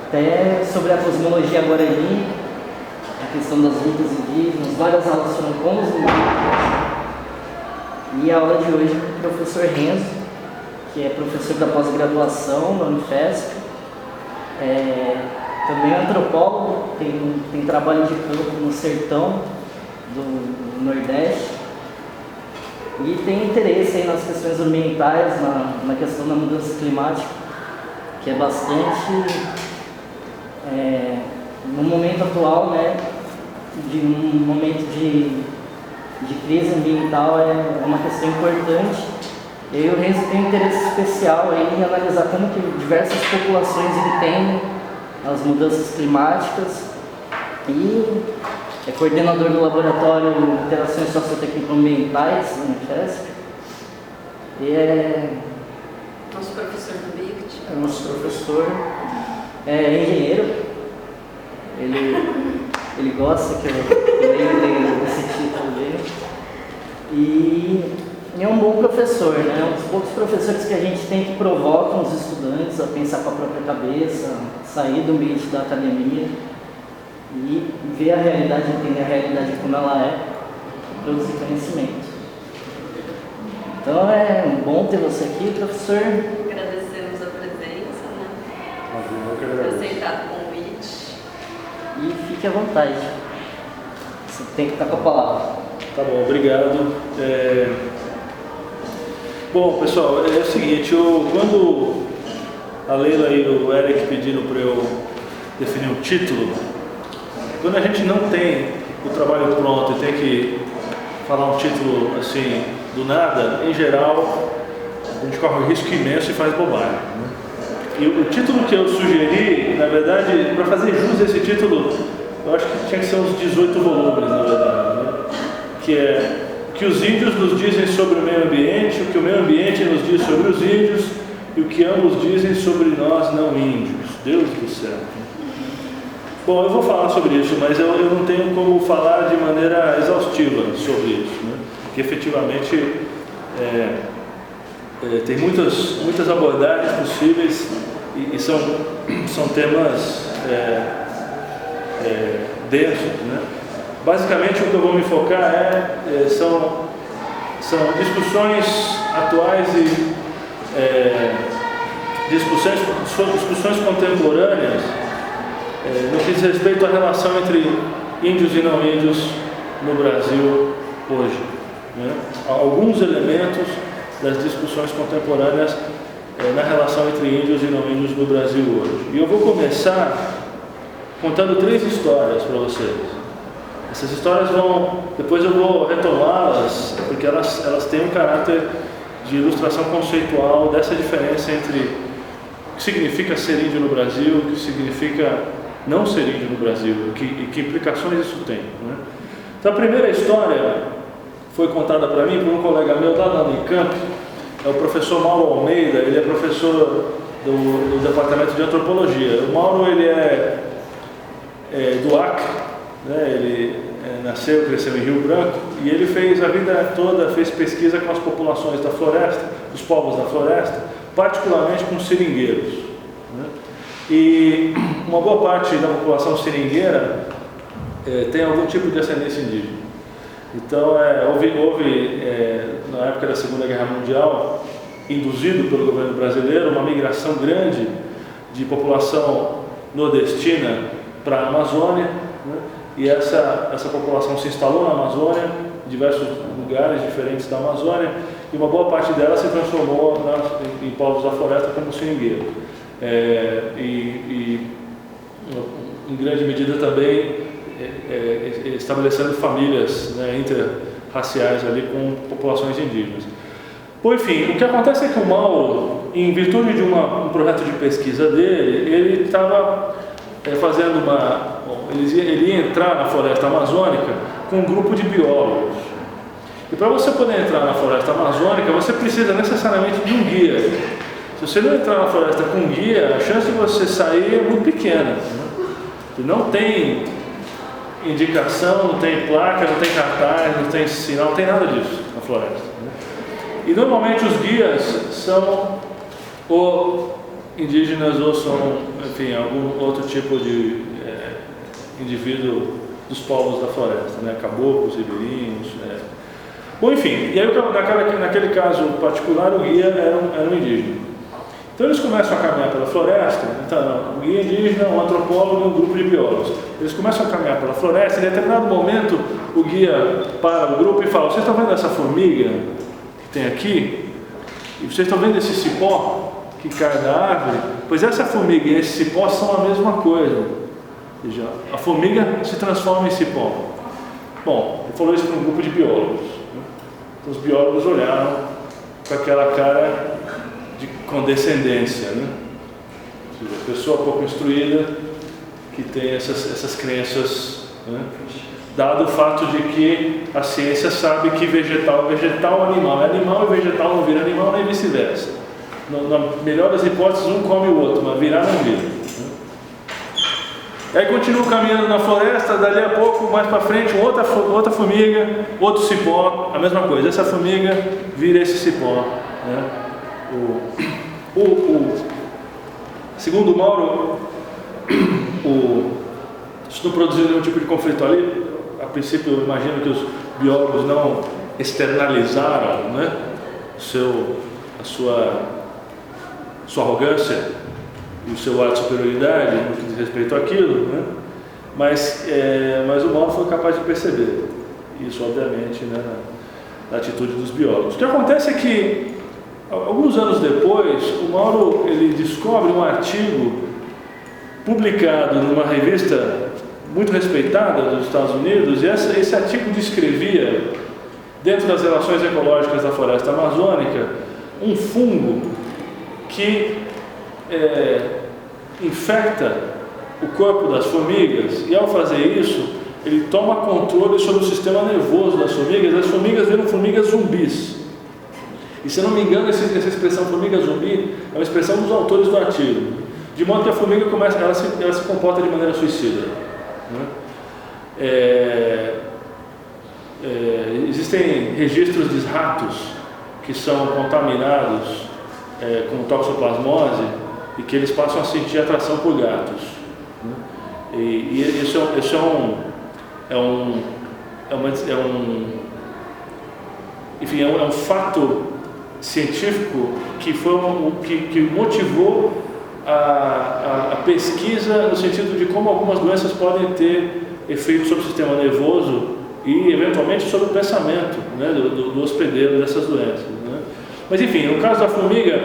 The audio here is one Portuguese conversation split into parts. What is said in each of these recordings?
até sobre a cosmologia guarani, a questão das lutas indígenas, várias aulas foram com os indígenas. E a aula de hoje é com o professor Renzo, que é professor da pós-graduação na Unifesp, também é antropólogo, tem trabalho de campo no sertão do Nordeste e tem interesse aí nas questões ambientais, na questão da mudança climática, que é bastante, no momento atual, né, de um momento de crise ambiental é uma questão importante. E aí o Renzo tem um interesse especial aí em analisar como que diversas populações entendem as mudanças climáticas e é coordenador do Laboratório de Interações Sociotécnico-Ambientais da Unifesp. E é nosso professor do BICT. É nosso professor, é engenheiro. Ele gosta que eu leia esse título dele. E é um bom professor, né? Um dos poucos professores que a gente tem que provocam os estudantes a pensar com a própria cabeça, sair do ambiente da academia e ver a realidade, entender a realidade como ela é, produzir conhecimento. Então é bom ter você aqui, professor. Agradecemos a presença, né? Por aceitar o convite. E fique à vontade. Você tem que estar com a palavra. Tá bom, obrigado. Bom, pessoal, é o seguinte, quando a Leila e o Eric pediram para eu definir um título, quando a gente não tem o trabalho pronto e tem que falar um título assim, do nada, em geral, a gente corre um risco imenso e faz bobagem, né? E o título que eu sugeri, na verdade, para fazer jus a esse título, eu acho que tinha que ser uns 18 volumes, na verdade, né? Que é o que os índios nos dizem sobre o meio ambiente, o que o meio ambiente nos diz sobre os índios e o que ambos dizem sobre nós não índios. Deus do céu. Bom, eu vou falar sobre isso, mas eu não tenho como falar de maneira exaustiva sobre isso, né? Porque efetivamente tem muitas abordagens possíveis e são temas densos, né? Basicamente, o que eu vou me focar são discussões atuais e discussões contemporâneas no que diz respeito à relação entre índios e não índios no Brasil hoje, né? Alguns elementos das discussões contemporâneas na relação entre índios e não índios no Brasil hoje. E eu vou começar contando 3 histórias para vocês. Essas histórias depois eu vou retomá-las, porque elas têm um caráter de ilustração conceitual dessa diferença entre o que significa ser índio no Brasil, o que significa não ser índio no Brasil, e que implicações isso tem, né? Então a primeira história foi contada para mim por um colega meu lá da Unicamp, é o professor Mauro Almeida. Ele é professor do Departamento de Antropologia. O Mauro, ele é do Acre, né? Ele nasceu, cresceu em Rio Branco, e ele fez a vida toda, fez pesquisa com as populações da floresta, os povos da floresta, particularmente com seringueiros, né? E uma boa parte da população seringueira tem algum tipo de ascendência indígena. Então, houve na época da Segunda Guerra Mundial, induzido pelo governo brasileiro, uma migração grande de população nordestina para a Amazônia, né? E essa população se instalou na Amazônia, em diversos lugares diferentes da Amazônia, e uma boa parte dela se transformou em povos da floresta como seringueiro. E em grande medida também estabelecendo famílias, né, interraciais ali com populações indígenas. Bom, enfim, o que acontece é que o Mauro, em virtude de um projeto de pesquisa dele, ele estava fazendo ele ia entrar na floresta amazônica com um grupo de biólogos. E para você poder entrar na floresta amazônica, você precisa necessariamente de um guia. Se você não entrar na floresta com um guia, a chance de você sair é muito pequena, né? E não tem indicação, não tem placa, não tem cartaz, não tem sinal, não tem nada disso na floresta, né? E normalmente os guias são ou indígenas ou são enfim, algum outro tipo de indivíduo dos povos da floresta, né? Caboclos, ribeirinhos. Bom, enfim, e aí naquele caso particular o guia era um indígena. Então eles começam a caminhar pela floresta, então, um guia indígena, um antropólogo e um grupo de biólogos. Eles começam a caminhar pela floresta e em determinado momento o guia para o grupo e fala: vocês estão vendo essa formiga que tem aqui? E vocês estão vendo esse cipó que cai da árvore? Pois essa formiga e esse cipó são a mesma coisa. Ou seja, a formiga se transforma em cipó. Bom, ele falou isso para um grupo de biólogos. Então os biólogos olharam com aquela cara de condescendência, né? Ou seja, a pessoa pouco instruída que tem essas crenças, né? Dado o fato de que a ciência sabe que vegetal é vegetal, animal é animal e vegetal não vira animal, nem vice-versa. Na melhor das hipóteses, um come o outro, mas virar não vira, né? Aí continua caminhando na floresta, dali a pouco, mais para frente, outra formiga, outro cipó, a mesma coisa. Essa formiga vira esse cipó, né? Segundo o Mauro, isso não produziu nenhum tipo de conflito ali. A princípio, eu imagino que os biólogos não externalizaram, né, a sua arrogância e o seu ar de superioridade no que diz respeito àquilo, né? Mas o Mauro foi capaz de perceber isso, obviamente, né, na atitude dos biólogos. O que acontece é que, alguns anos depois, o Mauro ele descobre um artigo publicado numa revista muito respeitada dos Estados Unidos, e esse artigo descrevia, dentro das relações ecológicas da floresta amazônica, um fungo que infecta o corpo das formigas, e ao fazer isso, ele toma controle sobre o sistema nervoso das formigas. As formigas viram formigas zumbis. E se eu não me engano, essa expressão formiga zumbi é uma expressão dos autores do artigo, de modo que a formiga ela se comporta de maneira suicida, né? Existem registros de ratos que são contaminados com toxoplasmose e que eles passam a sentir atração por gatos, né? E isso é um fato científico que que motivou a pesquisa no sentido de como algumas doenças podem ter efeito sobre o sistema nervoso e eventualmente sobre o pensamento, né, do hospedeiro dessas doenças, né? Mas enfim, no caso da formiga,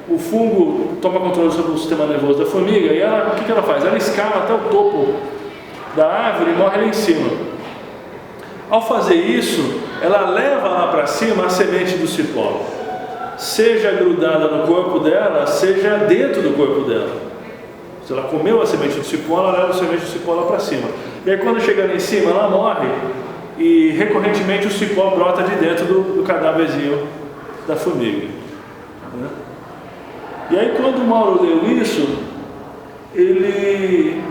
o fungo toma controle sobre o sistema nervoso da formiga e o que ela faz? Ela escala até o topo da árvore e morre ali em cima. Ao fazer isso, ela leva lá para cima a semente do cipó, seja grudada no corpo dela, seja dentro do corpo dela. Se ela comeu a semente do cipó, ela leva a semente do cipó lá para cima. E aí quando chega lá em cima, ela morre e recorrentemente o cipó brota de dentro do cadáverzinho da formiga, né? E aí quando o Mauro leu isso, ele...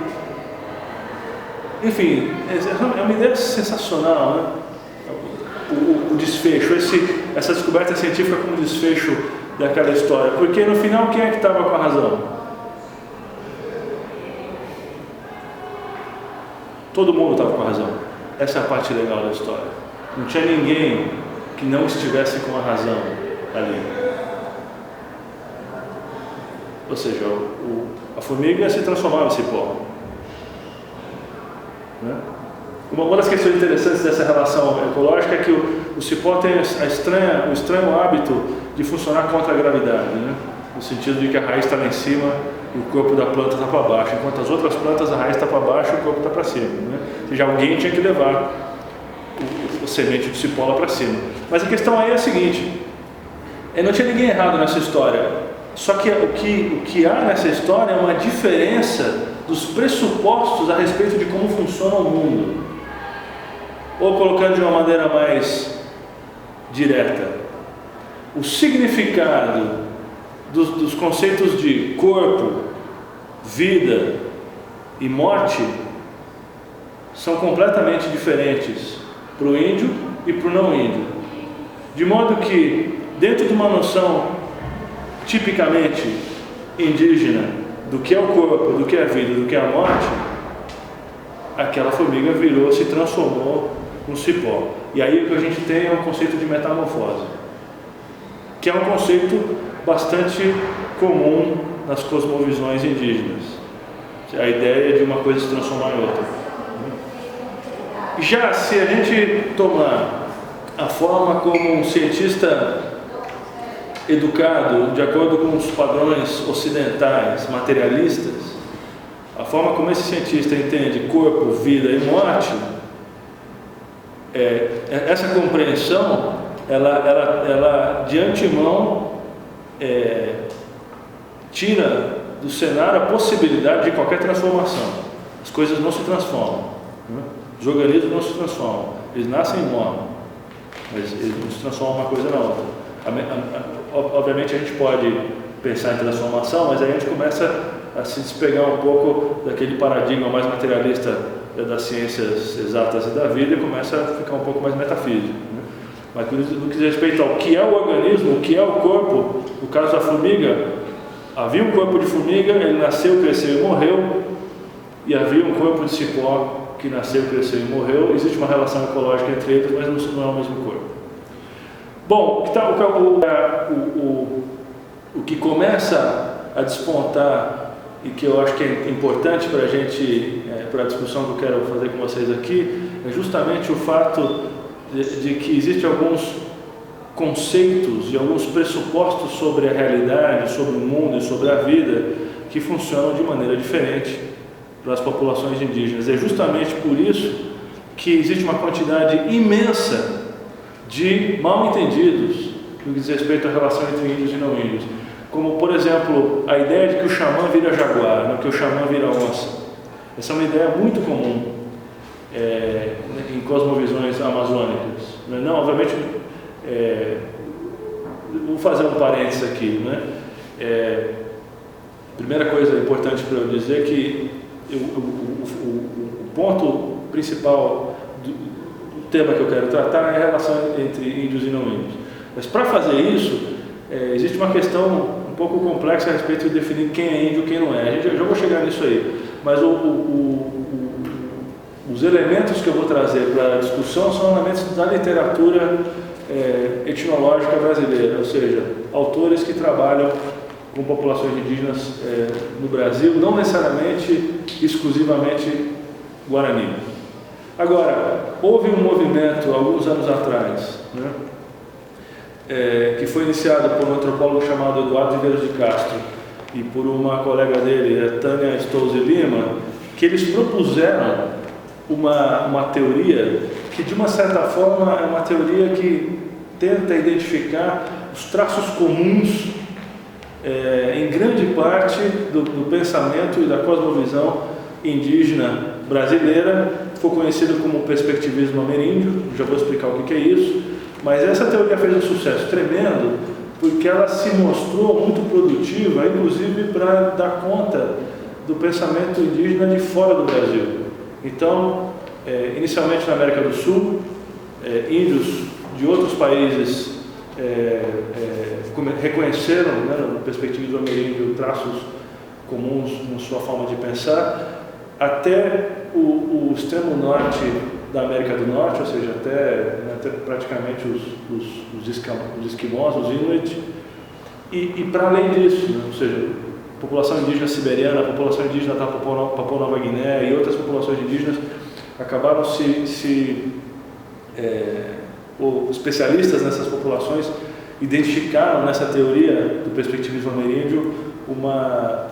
Enfim, é uma ideia sensacional, né? O desfecho, essa descoberta científica como desfecho daquela história, porque no final quem é que estava com a razão? Todo mundo estava com a razão. Essa é a parte legal da história. Não tinha ninguém que não estivesse com a razão ali. Ou seja, a formiga se transformava em cipó, né? Uma das questões interessantes dessa relação ecológica é que o cipó tem o estranho hábito de funcionar contra a gravidade, né? No sentido de que a raiz está lá em cima e o corpo da planta está para baixo, enquanto as outras plantas a raiz está para baixo e o corpo está para cima, né? Ou seja, alguém tinha que levar o semente do cipó lá para cima. Mas a questão aí é a seguinte: não tinha ninguém errado nessa história, só que o que há nessa história é uma diferença dos pressupostos a respeito de como funciona o mundo. Ou colocando de uma maneira mais direta, o significado dos conceitos de corpo, vida e morte são completamente diferentes para o índio e para o não índio. De modo que, dentro de uma noção tipicamente indígena do que é o corpo, do que é a vida, do que é a morte, aquela formiga se transformou num cipó. E aí o que a gente tem é um conceito de metamorfose, que é um conceito bastante comum nas cosmovisões indígenas. A ideia de uma coisa se transformar em outra. Já se a gente tomar a forma como um cientista educado, de acordo com os padrões ocidentais, materialistas, a forma como esse cientista entende corpo, vida e morte, essa compreensão, ela de antemão tira do cenário a possibilidade de qualquer transformação. As coisas não se transformam, né? Os organismos não se transformam, eles nascem e morrem, mas eles não se transformam uma coisa na outra. Obviamente a gente pode pensar em transformação, mas aí a gente começa a se despegar um pouco daquele paradigma mais materialista das ciências exatas e da vida e começa a ficar um pouco mais metafísico, né? Mas no que diz respeito ao que é o organismo, o que é o corpo, no caso da formiga, havia um corpo de formiga, ele nasceu, cresceu e morreu, e havia um corpo de cipó que nasceu, cresceu e morreu. Existe uma relação ecológica entre eles, mas não é o mesmo corpo. Bom, o que começa a despontar e que eu acho que é importante para a gente, para a discussão que eu quero fazer com vocês aqui, é justamente o fato de que existem alguns conceitos e alguns pressupostos sobre a realidade, sobre o mundo e sobre a vida que funcionam de maneira diferente para as populações indígenas. É justamente por isso que existe uma quantidade imensa de mal-entendidos no que diz respeito à relação entre índios e não índios. Como, por exemplo, a ideia de que o xamã vira jaguar, não que o xamã vira onça. Essa é uma ideia muito comum em cosmovisões amazônicas. Não, obviamente, vou fazer um parênteses aqui, né? Primeira coisa importante para eu dizer é que o ponto principal do tema que eu quero tratar é a relação entre índios e não índios. Mas para fazer isso, existe uma questão um pouco complexa a respeito de definir quem é índio e quem não é. Eu já vou chegar nisso aí. Mas os elementos que eu vou trazer para a discussão são elementos da literatura etnológica brasileira, ou seja, autores que trabalham com populações indígenas no Brasil, não necessariamente exclusivamente Guarani. Agora, houve um movimento alguns anos atrás, né, que foi iniciado por um antropólogo chamado Eduardo Viveiros de Castro e por uma colega dele, Tânia Stolze Lima, que eles propuseram uma teoria que, de uma certa forma, é uma teoria que tenta identificar os traços comuns em grande parte do pensamento e da cosmovisão indígena brasileira. Foi conhecido como perspectivismo ameríndio, já vou explicar o que é isso, mas essa teoria fez um sucesso tremendo porque ela se mostrou muito produtiva, inclusive para dar conta do pensamento indígena de fora do Brasil. Então, inicialmente na América do Sul, índios de outros países reconheceram, né, no perspectivismo ameríndio, traços comuns na sua forma de pensar, até o extremo norte da América do Norte, ou seja, até praticamente os esquimós, os Inuit, e para além disso, né, ou seja, a população indígena siberiana, a população indígena da Papua Nova Guiné e outras populações indígenas acabaram os especialistas nessas populações identificaram nessa teoria do perspectivismo ameríndio uma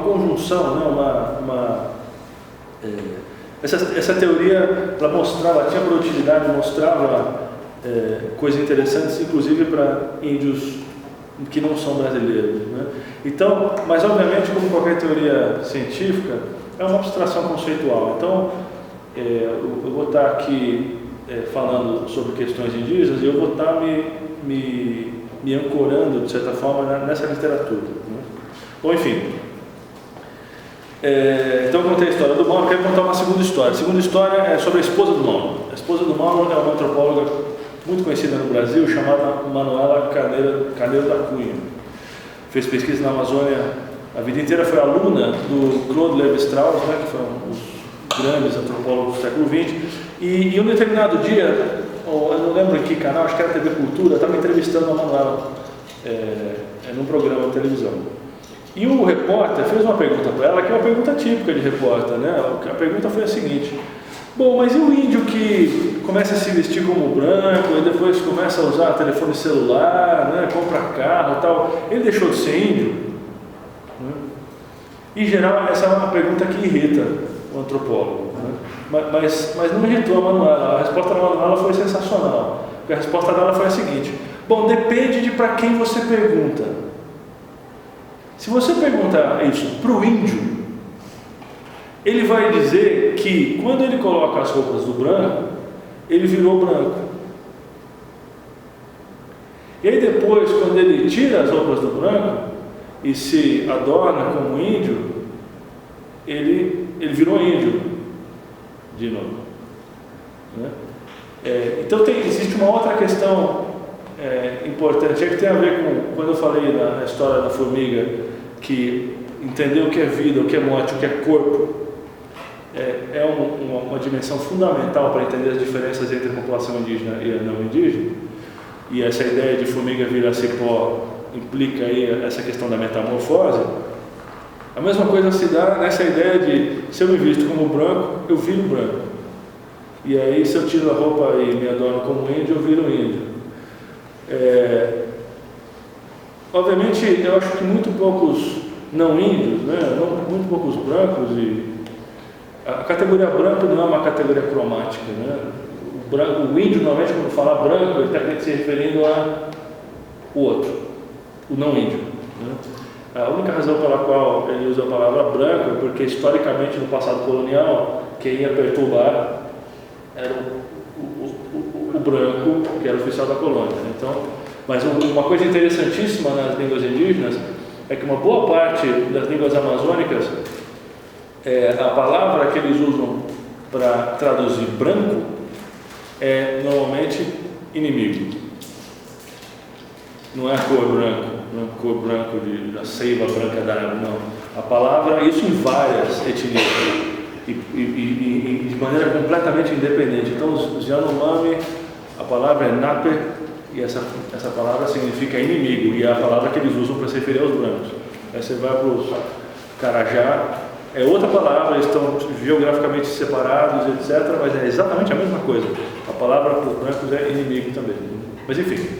conjunção, né? Essa teoria ela mostrava, tinha produtividade, mostrava coisas interessantes, inclusive para índios que não são brasileiros, né? Então, mas obviamente, como qualquer teoria científica, é uma abstração conceitual. Então, eu vou estar aqui falando sobre questões indígenas e eu vou estar me ancorando, de certa forma, nessa literatura, né? Bom, enfim. Então, eu contei a história do Mauro, eu quero contar uma segunda história. A segunda história é sobre a esposa do Mauro. A esposa do Mauro é uma antropóloga muito conhecida no Brasil, chamada Manuela Carneiro da Cunha. Fez pesquisa na Amazônia, a vida inteira foi aluna do Claude Lévi-Strauss, né, que foi um dos grandes antropólogos do século XX, e em um determinado dia, eu não lembro em que canal, acho que era TV Cultura, estava entrevistando a Manuela num programa de televisão. E o repórter fez uma pergunta para ela, que é uma pergunta típica de repórter, né? A pergunta foi a seguinte: bom, mas e o índio que começa a se vestir como branco e depois começa a usar telefone celular, né? Compra carro e tal, ele deixou de ser índio? Né? Em geral, essa é uma pergunta que irrita o antropólogo, né? Mas não irritou a Manuela. A resposta da Manuela foi sensacional. Porque a resposta dela foi a seguinte: bom, depende de para quem você pergunta. Se você perguntar isso para o índio, ele vai dizer que quando ele coloca as roupas do branco, ele virou branco. E aí depois, quando ele tira as roupas do branco e se adorna como índio, ele virou índio de novo. Né? Então existe uma outra questão importante, que tem a ver com, quando eu falei na história da formiga, que entender o que é vida, o que é morte, o que é corpo, é uma dimensão fundamental para entender as diferenças entre a população indígena e a não indígena. E essa ideia de formiga virar cipó implica aí essa questão da metamorfose. A mesma coisa se dá nessa ideia de, se eu me visto como branco, eu viro branco. E aí, se eu tiro a roupa e me adorno como índio, eu viro índio. Obviamente, eu acho que muito poucos não índios, né, muito poucos brancos, e a categoria branco não é uma categoria cromática, né? O índio, normalmente, quando fala branco, ele está se referindo ao outro, o não índio, né? A única razão pela qual ele usa a palavra branco é porque, historicamente, no passado colonial, quem ia perturbar era o branco, que era o oficial da colônia. Então, mas uma coisa interessantíssima nas línguas indígenas é que uma boa parte das línguas amazônicas, a palavra que eles usam para traduzir branco é normalmente inimigo. Não é a cor branco, não é a cor branco da seiva branca da árvore, não. A palavra, isso em várias etnias, e de maneira completamente independente. Então, os Yanomami, a palavra é nape, e essa palavra significa inimigo, e é a palavra que eles usam para se referir aos brancos. Aí você vai para os Carajá, é outra palavra, eles estão geograficamente separados, etc., mas é exatamente a mesma coisa. A palavra para os brancos é inimigo também. Mas enfim.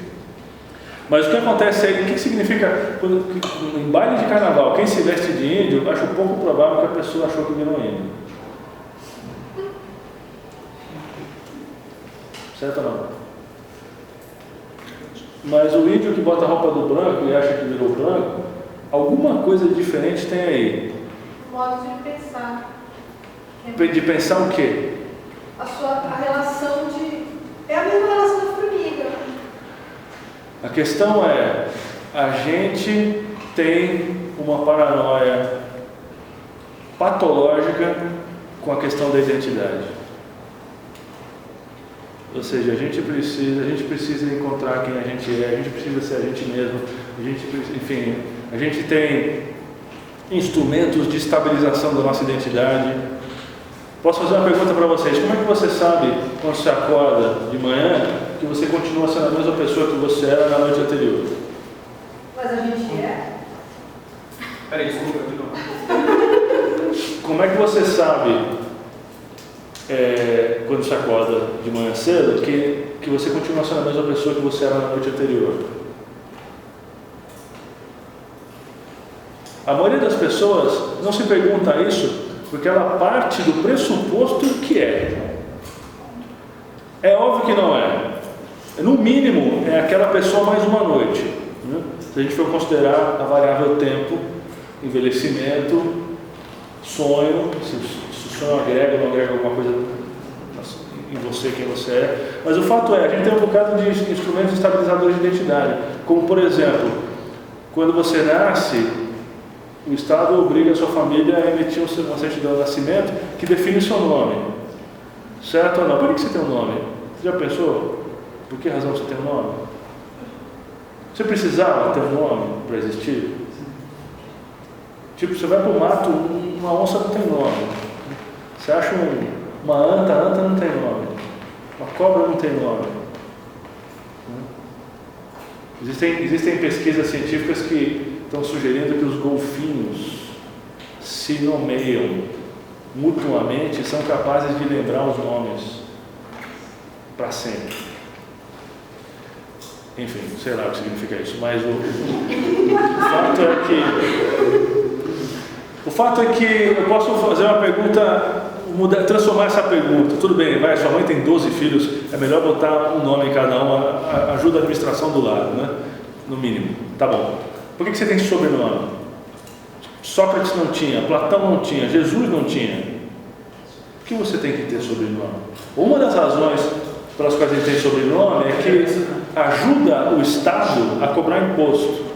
Mas o que acontece é, o que significa, em baile de carnaval, quem se veste de índio, eu acho pouco provável que a pessoa achou que virou índio. Certo ou não? Mas o índio que bota a roupa do branco e acha que virou branco, alguma coisa diferente tem aí. Modo de pensar. De pensar o quê? A relação de... É a mesma relação da formiga. A questão é, a gente tem uma paranoia patológica com a questão da identidade. Ou seja, a gente precisa encontrar quem a gente é, a gente precisa ser a gente mesmo, a gente tem instrumentos de estabilização da nossa identidade. Posso fazer uma pergunta para vocês: como é que você sabe, quando você acorda de manhã, que você continua sendo a mesma pessoa que você era na noite anterior? Mas a gente é? Peraí, desculpa, de novo. Como é que você sabe, quando você acorda de manhã cedo, que você continua sendo a mesma pessoa que você era na noite anterior? A maioria das pessoas não se pergunta isso porque ela parte do pressuposto que é. É óbvio que não é. No mínimo, é aquela pessoa mais uma noite, né? Se a gente for considerar a variável tempo, envelhecimento, sonho, se o sonho agrega ou não agrega alguma coisa em você, quem você é. Mas o fato é, a gente tem um bocado de instrumentos estabilizadores de identidade, como por exemplo, quando você nasce, o Estado obriga a sua família a emitir uma certidão de nascimento que define o seu nome. Certo ou não? Por que você tem um nome? Você já pensou? Por que razão você tem um nome? Você precisava ter um nome para existir? Tipo, você vai para o mato, uma onça não tem nome. Você acha uma anta, a anta não tem nome. Uma cobra não tem nome. Existem pesquisas científicas que estão sugerindo que os golfinhos se nomeiam mutuamente e são capazes de lembrar os nomes para sempre. Enfim, sei lá o que significa isso, mas o fato é que eu posso fazer uma pergunta, transformar essa pergunta. Tudo bem, vai, sua mãe tem 12 filhos, é melhor botar um nome em cada um, ajuda a administração do lado, né? No mínimo. Tá bom. Por que você tem sobrenome? Sócrates não tinha, Platão não tinha, Jesus não tinha. Por que você tem que ter sobrenome? Uma das razões pelas quais a gente tem sobrenome é que ajuda o Estado a cobrar imposto.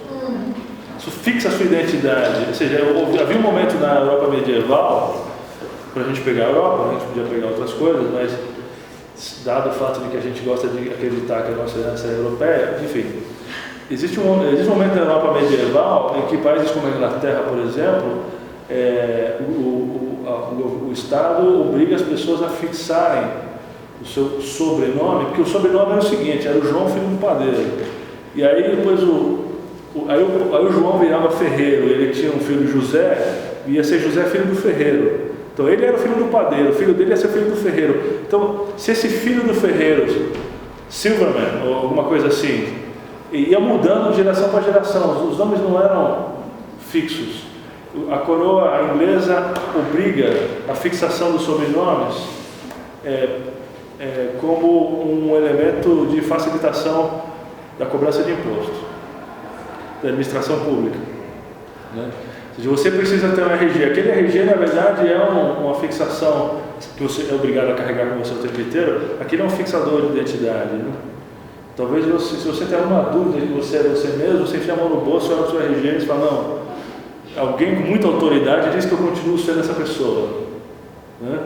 Isso fixa a sua identidade. Ou seja, havia um momento na Europa medieval, para a gente pegar a Europa, a gente podia pegar outras coisas, mas dado o fato de que a gente gosta de acreditar que a nossa herança é europeia, enfim, existe um momento na Europa medieval em que países como a Inglaterra, por exemplo, o Estado obriga as pessoas a fixarem o seu sobrenome, porque o sobrenome era o seguinte, era o João, filho do padeiro. E aí depois aí o João virava ferreiro, ele tinha um filho José, ia ser José, filho do ferreiro. Então ele era o filho do padeiro, o filho dele ia ser filho do ferreiro. Então, se esse filho do ferreiro, Silverman, ou alguma coisa assim, ia mudando de geração para geração, os nomes não eram fixos. A coroa inglesa obriga a fixação dos sobrenomes como um elemento de facilitação da cobrança de imposto, da administração pública, né? Ou seja, você precisa ter um RG. Aquele RG, na verdade, é uma fixação que você é obrigado a carregar com você o tempo inteiro. Aquele é um fixador de identidade, né? Talvez se você tem alguma dúvida de que você é você mesmo, você enfia a mão no bolso, olha o seu RG e fala, não, alguém com muita autoridade diz que eu continuo sendo essa pessoa, né?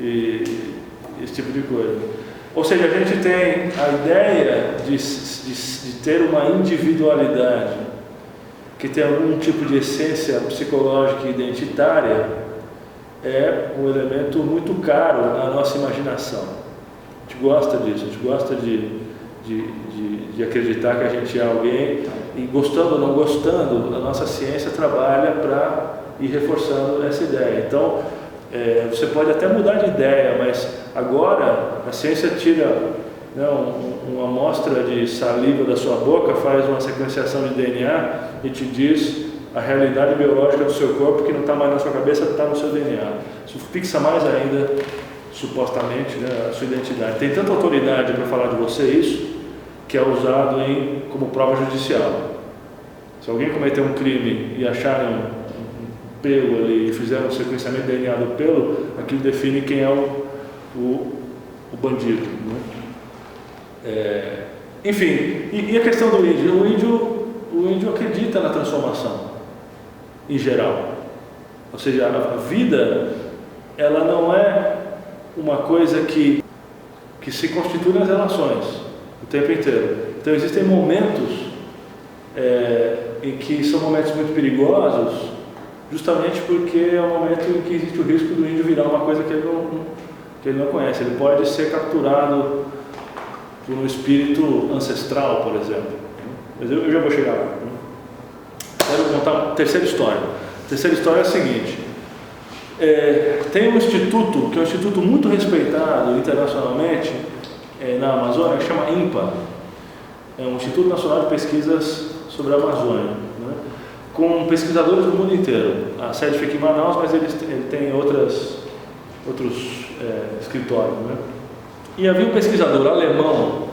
E esse tipo de coisa. Ou seja, a gente tem a ideia de ter uma individualidade que tem algum tipo de essência psicológica e identitária, é um elemento muito caro na nossa imaginação. A gente gosta disso, a gente gosta de acreditar que a gente é alguém, e gostando ou não gostando, a nossa ciência trabalha para ir reforçando essa ideia. Então, você pode até mudar de ideia, mas agora a ciência tira uma amostra de saliva da sua boca, faz uma sequenciação de DNA e te diz a realidade biológica do seu corpo, que não está mais na sua cabeça, está no seu DNA. Isso fixa mais ainda, supostamente, né, a sua identidade. Tem tanta autoridade para falar de você isso, que é usado como prova judicial. Se alguém cometeu um crime e acharem um pelo ali e fizeram um sequenciamento de DNA do pelo, aquilo define quem é o bandido, né? Enfim, e a questão do índio? O índio acredita na transformação, em geral. Ou seja, a vida, ela não é uma coisa que se constitui nas relações o tempo inteiro. Então existem momentos em que são momentos muito perigosos, justamente porque é um momento em que existe o risco do índio virar uma coisa que ele não conhece. Ele pode ser capturado por um espírito ancestral, por exemplo. Mas eu já vou chegar lá. Quero contar a terceira história. A terceira história é a seguinte. Tem um instituto, que é um instituto muito respeitado internacionalmente na Amazônia, que chama INPA. É um Instituto Nacional de Pesquisas sobre a Amazônia, né? Com pesquisadores do mundo inteiro. A sede fica em Manaus, mas ele tem outros escritórios, né? E havia um pesquisador alemão,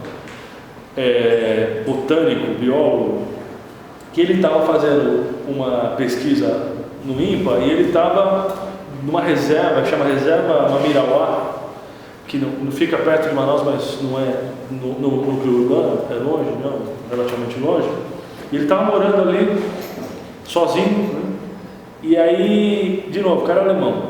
botânico, biólogo, que ele estava fazendo uma pesquisa no INPA e ele estava numa reserva, que chama Reserva Mamirauá, que não fica perto de Manaus, mas não é no núcleo urbano, é longe, não, relativamente longe. E ele estava morando ali, sozinho, né? E aí, de novo, o cara alemão.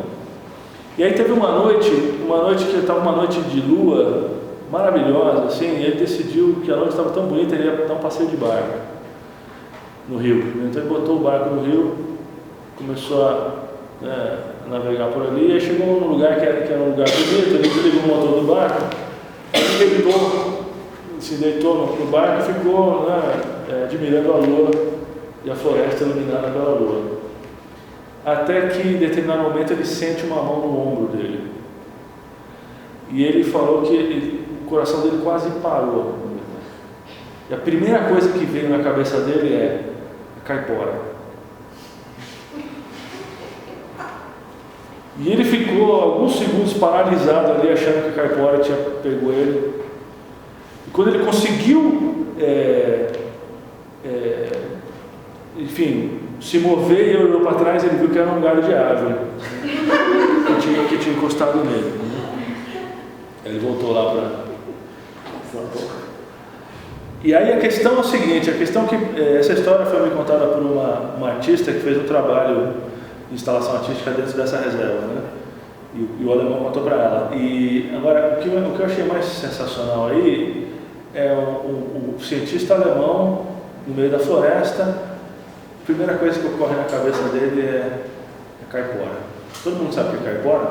E aí teve uma noite que estava uma noite de lua, maravilhosa, assim, e ele decidiu que a noite estava tão bonita, ele ia dar um passeio de barco no rio. Então ele botou o barco no rio, começou a navegar por ali, e aí chegou num lugar que era um lugar bonito, ele desligou o motor do barco, ele se deitou no barco e ficou admirando a lua e a floresta iluminada pela lua. Até que em determinado momento ele sente uma mão no ombro dele. E ele falou que o coração dele quase parou. E a primeira coisa que veio na cabeça dele é a caipora. E ele ficou alguns segundos paralisado ali, achando que a caipora tinha pego ele. E quando ele conseguiu, enfim, se mover e olhou para trás, ele viu que era um galho de árvore que tinha encostado nele. Ele voltou lá para... E aí a questão é o seguinte, essa história foi me contada por uma artista que fez um trabalho de instalação artística dentro dessa reserva, né? E o alemão contou para ela. E agora, o que eu achei mais sensacional aí é o cientista alemão no meio da floresta. A primeira coisa que ocorre na cabeça dele é caipora. Todo mundo sabe o que é caipora?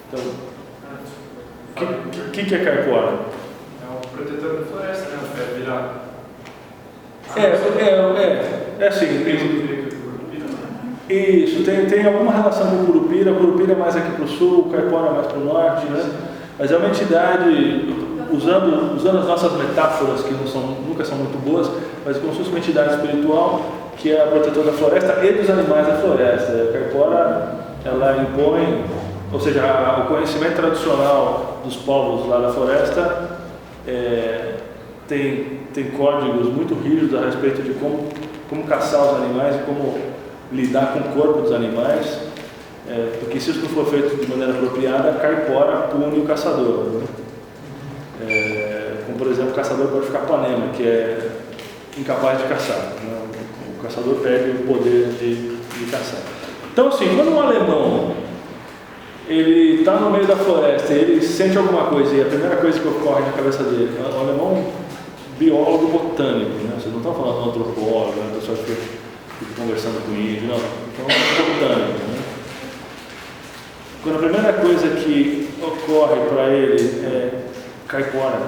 Então, o que é caipora? É um protetor da floresta, né? O pé virado. É assim. Isso, tem alguma relação com o Curupira. O Curupira é mais aqui para o sul, o caipora é mais para o norte, né? Mas é uma entidade, usando as nossas metáforas, que nunca são muito boas, mas como se fosse uma entidade espiritual que é a protetora da floresta e dos animais da floresta. A caipora, ela impõe, ou seja, o conhecimento tradicional dos povos lá da floresta tem códigos muito rígidos a respeito de como caçar os animais e como lidar com o corpo dos animais, porque se isso não for feito de maneira apropriada, a caipora pune o caçador, né? Como por exemplo, o caçador pode ficar panema, que é incapaz de caçar, né? O caçador perde o poder de caçar. Então assim, quando um alemão ele está no meio da floresta, ele sente alguma coisa, e a primeira coisa que ocorre na cabeça dele, o alemão biólogo botânico, né? Vocês não estão falando de antropólogo, né? Pessoal que fica conversando com índio, não, então botânico, né? Quando a primeira coisa que ocorre para ele é caipora,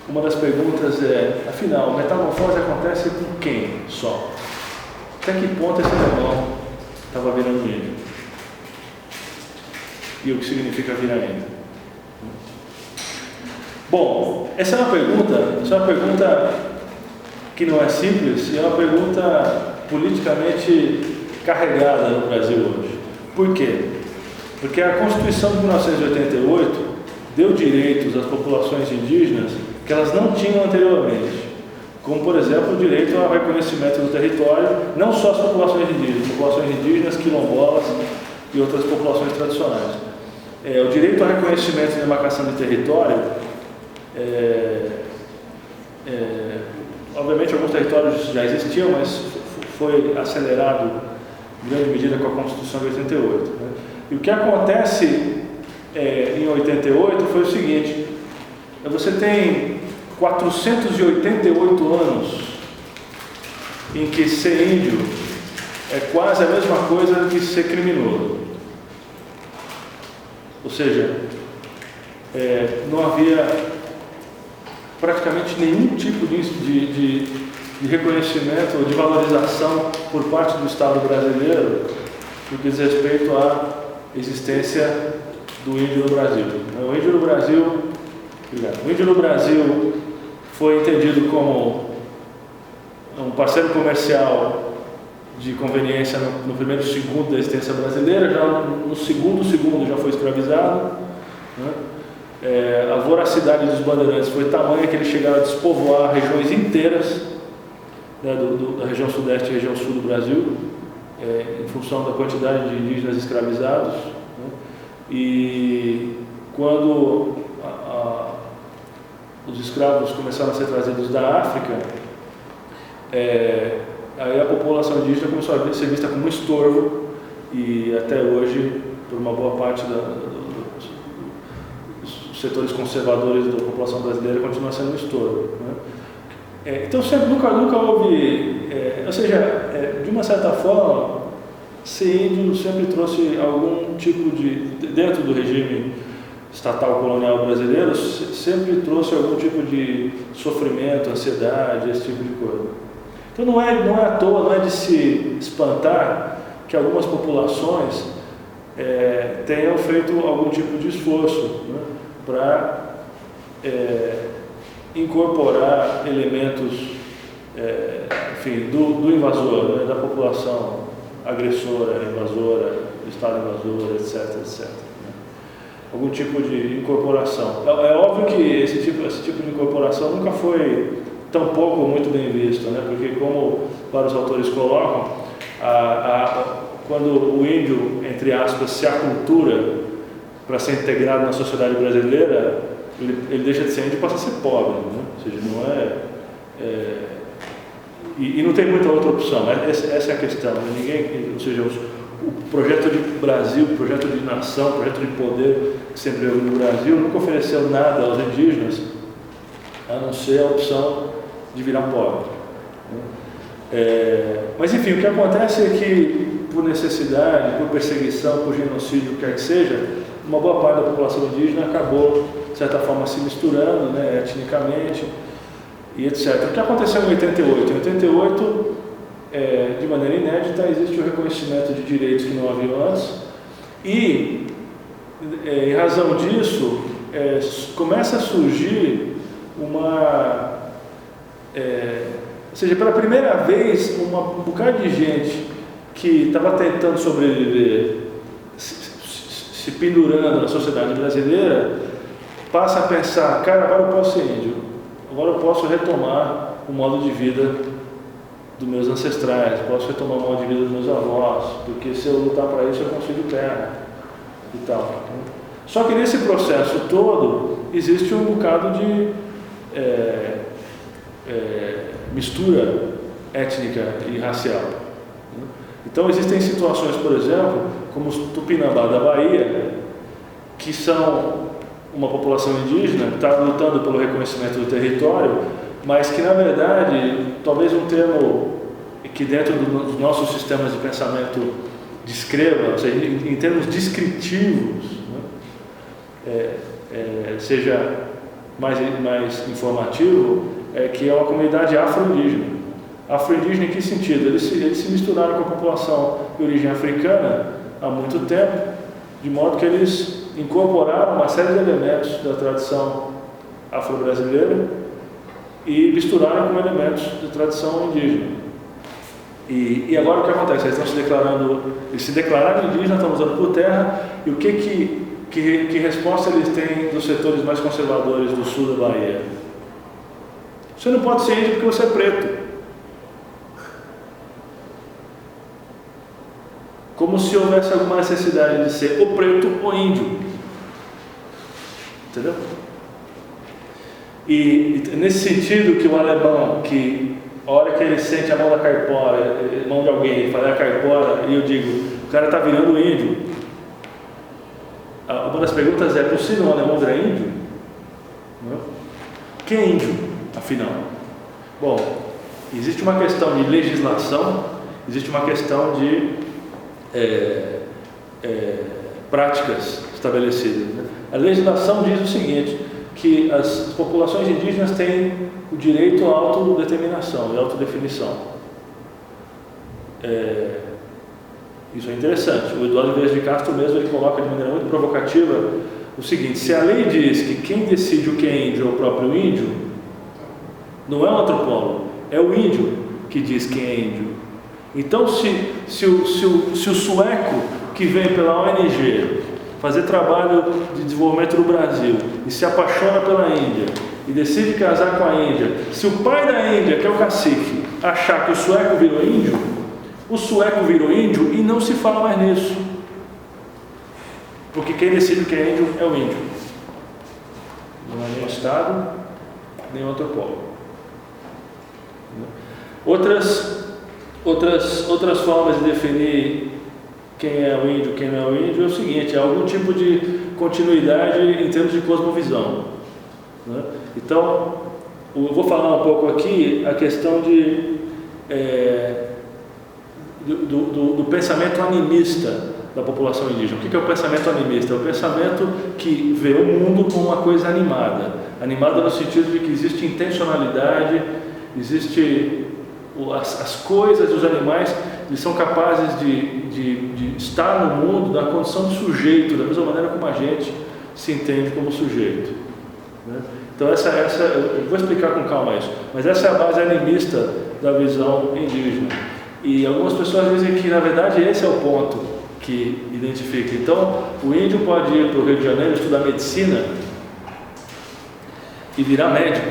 uma das perguntas é, afinal, a metamorfose acontece com quem só? Até que ponto esse alemão estava virando índio? E o que significa virar índio? Bom, essa é uma pergunta que não é simples, e é uma pergunta politicamente carregada no Brasil hoje. Por quê? Porque a Constituição de 1988 deu direitos às populações indígenas que elas não tinham anteriormente, como por exemplo o direito ao reconhecimento do território, não só as populações indígenas, quilombolas e outras populações tradicionais. O direito ao reconhecimento e demarcação de território, obviamente alguns territórios já existiam, mas foi acelerado em grande medida com a Constituição de 88. Né? E o que acontece em 88 foi o seguinte: você tem 488 anos em que ser índio é quase a mesma coisa que ser criminoso. Ou seja, não havia praticamente nenhum tipo de reconhecimento ou de valorização por parte do Estado brasileiro no que diz respeito à existência do índio no Brasil. O índio no Brasil foi entendido como um parceiro comercial de conveniência no primeiro segundo da existência brasileira, já no segundo já foi escravizado, né? A voracidade dos bandeirantes foi tamanha que eles chegaram a despovoar regiões inteiras, né, da região sudeste e região sul do Brasil, em função da quantidade de indígenas escravizados, né? E quando os escravos começaram a ser trazidos da África, aí a população indígena começou a ser vista como um estorvo, e até hoje por uma boa parte dos setores conservadores da população brasileira, continua sendo um estouro, né? Então nunca houve, ou seja, de uma certa forma, ser índio sempre trouxe algum tipo dentro do regime estatal colonial brasileiro, sempre trouxe algum tipo de sofrimento, ansiedade, esse tipo de coisa. Então não é à toa, não é de se espantar que algumas populações tenham feito algum tipo de esforço, né, para incorporar elementos, enfim, do invasor, né, da população agressora, invasora, do Estado invasor, etc, etc. Algum tipo de incorporação. É óbvio que esse tipo de incorporação nunca foi tão pouco ou muito bem visto, né? Porque, como vários autores colocam, quando o índio, entre aspas, se acultura para ser integrado na sociedade brasileira, ele deixa de ser índio e passa a ser pobre, né? Ou seja, não e não tem muita outra opção. Essa é a questão. Ou seja, o projeto de Brasil, o projeto de nação, o projeto de poder que sempre houve no Brasil nunca ofereceu nada aos indígenas a não ser a opção de virar pobre. Mas enfim, o que acontece é que, por necessidade, por perseguição, por genocídio, o que quer que seja, uma boa parte da população indígena acabou, de certa forma, se misturando, né, etnicamente e etc. O que aconteceu em 88? Em 88, de maneira inédita, existe o reconhecimento de direitos que não haviam antes e, em razão disso, começa a surgir ou seja, pela primeira vez, um bocado de gente que estava tentando sobreviver, se pendurando na sociedade brasileira, passa a pensar: cara, agora eu posso ser índio, agora eu posso retomar o modo de vida dos meus ancestrais, posso retomar o modo de vida dos meus avós, porque se eu lutar para isso eu consigo terra e tal. Só que nesse processo todo existe um bocado de mistura étnica e racial. Então existem situações, por exemplo, como os Tupinambá da Bahia, que são uma população indígena que está lutando pelo reconhecimento do território, mas que, na verdade, talvez um termo que dentro dos nossos sistemas de pensamento descreva, ou seja, em termos descritivos, né, seja mais informativo, que é uma comunidade afro-indígena. Afro-indígena em que sentido? Eles se misturaram com a população de origem africana há muito tempo, de modo que eles incorporaram uma série de elementos da tradição afro-brasileira e misturaram com elementos da tradição indígena. E agora o que acontece? Eles se declararam indígenas, estão usando por terra, e o que resposta eles têm dos setores mais conservadores do sul da Bahia? Você não pode ser índio porque você é preto. Como se houvesse alguma necessidade de ser o preto ou índio. Entendeu? E nesse sentido que o alemão, que a hora que ele sente a mão da caipora, a mão de alguém, ele fala: é a caipora, e eu digo: o cara está virando índio. Uma das perguntas é: possível um alemão virar índio? Não? Quem é índio, afinal? Bom, existe uma questão de legislação, existe uma questão de práticas estabelecidas, né? A legislação diz o seguinte, que as populações indígenas têm o direito à autodeterminação e autodefinição. Isso é interessante. O Eduardo Vieira de Castro mesmo, ele coloca de maneira muito provocativa o seguinte: se a lei diz que quem decide o que é índio é o próprio índio, não é um antropólogo, é o índio que diz quem é índio. Então, se o sueco que vem pela ONG fazer trabalho de desenvolvimento no Brasil e se apaixona pela Índia e decide casar com a Índia, se o pai da Índia, que é o cacique, achar que o sueco virou índio, o sueco virou índio e não se fala mais nisso. Porque quem decide o que é índio é o índio. Não é nem o Estado, nem o antropólogo. Outras formas de definir quem é o índio, quem não é o índio, é o seguinte, é algum tipo de continuidade em termos de cosmovisão, né? Então, eu vou falar um pouco aqui a questão do pensamento animista da população indígena. O que é o pensamento animista? É o pensamento que vê o mundo como uma coisa animada. Animada no sentido de que existe intencionalidade, existe as coisas e os animais, eles são capazes de estar no mundo na condição de sujeito, da mesma maneira como a gente se entende como sujeito, né? Então eu vou explicar com calma isso, mas essa é a base animista da visão indígena. E algumas pessoas dizem que, na verdade, esse é o ponto que identifica. Então, o índio pode ir para o Rio de Janeiro estudar medicina e virar médico,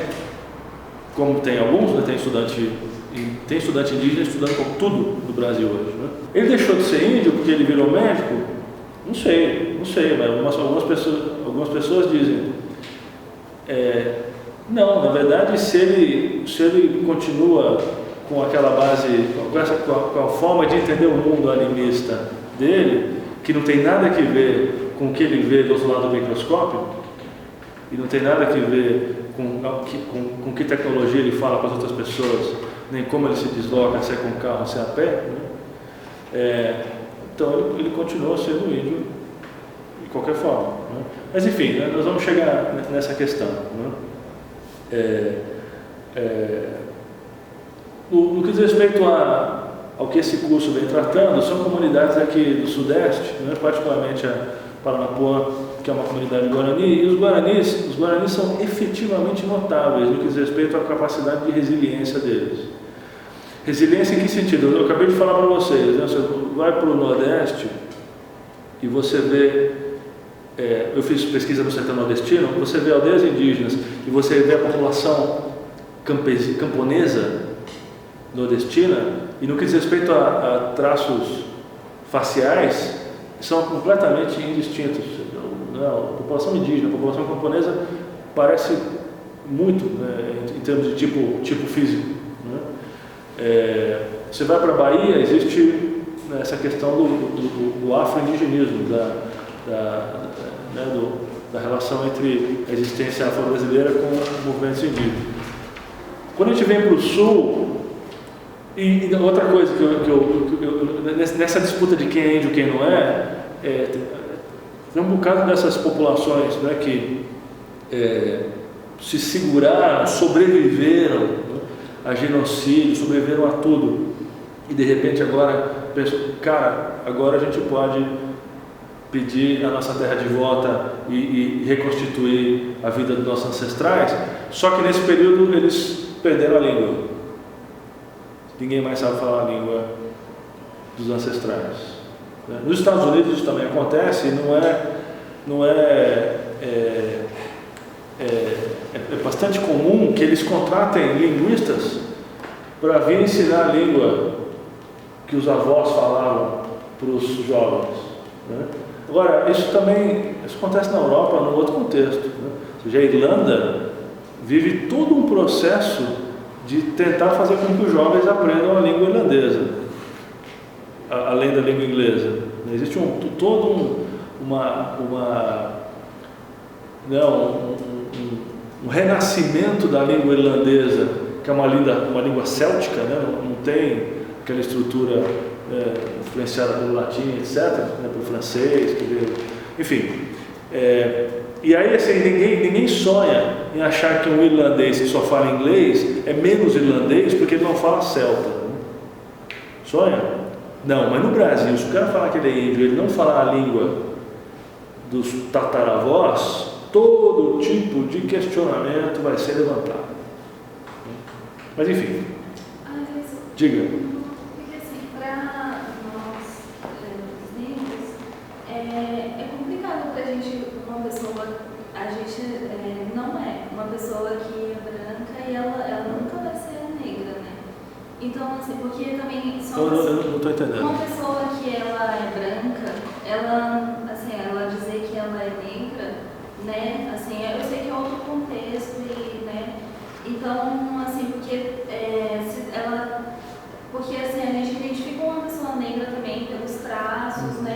como tem alguns, né? Tem estudante indígena estudando com tudo do Brasil hoje, né? Ele deixou de ser índio porque ele virou médico? Não sei, mas algumas pessoas dizem. Não, na verdade, se ele continua com aquela base, com a forma de entender o mundo animista dele, que não tem nada a ver com o que ele vê do outro lado do microscópio, e não tem nada a ver com que tecnologia ele fala com as outras pessoas, nem como ele se desloca, se é com carro, se é a pé, né? Então ele continua sendo índio de qualquer forma, né? Mas enfim, né, nós vamos chegar nessa questão, né? No que diz respeito ao que esse curso vem tratando, são comunidades aqui do Sudeste, né, particularmente a Paranapuã, que é uma comunidade guarani, e os guaranis são efetivamente notáveis no que diz respeito à capacidade de resiliência deles. Resiliência em que sentido? Eu acabei de falar para vocês, né? Você vai para o Nordeste e você vê, eu fiz pesquisa no sertão nordestino, você vê aldeias indígenas e você vê a população camponesa nordestina, e no que diz respeito a traços faciais, são completamente indistintos. A população indígena, a população camponesa parece muito, né, em termos de tipo físico, né? Você vai para a Bahia, existe essa questão do afro-indigenismo, da relação entre a existência afro-brasileira com movimentos indígenas. Quando a gente vem para o Sul, e outra coisa nessa disputa de quem é índio e quem não tem um bocado dessas populações, né, que se seguraram, sobreviveram, né, a genocídio, sobreviveram a tudo, e de repente agora pensam, cara, agora a gente pode pedir a nossa terra de volta e reconstituir a vida dos nossos ancestrais, só que nesse período eles perderam a língua. Ninguém mais sabe falar a língua dos ancestrais. Nos Estados Unidos isso também acontece, é bastante comum que eles contratem linguistas para vir ensinar a língua que os avós falavam para os jovens, né? Agora, isso acontece na Europa num outro contexto, né? Ou seja, a Irlanda vive todo um processo de tentar fazer com que os jovens aprendam a língua irlandesa, além da língua inglesa. Existe todo um renascimento da língua irlandesa, que é uma língua céltica, né? Não tem aquela estrutura influenciada pelo latim, etc., né? Pelo francês, enfim. E aí, assim, ninguém sonha em achar que um irlandês que só fala inglês é menos irlandês porque ele não fala celta. Sonha? Não, mas no Brasil, se o cara falar que ele é índio e ele não falar a língua dos tataravós, todo tipo de questionamento vai ser levantado. Mas enfim, diga. Porque assim, para nós, os negros, é complicado para a gente, uma pessoa, a gente não é uma pessoa que é branca e ela nunca vai ser negra, né? Então, assim, porque também eu não estou entendendo. Uma pessoa que ela é branca, ela dizer que ela é negra, né? Assim, eu sei que é outro contexto, né? Então, assim, porque assim, a gente identifica uma pessoa negra também pelos traços, né?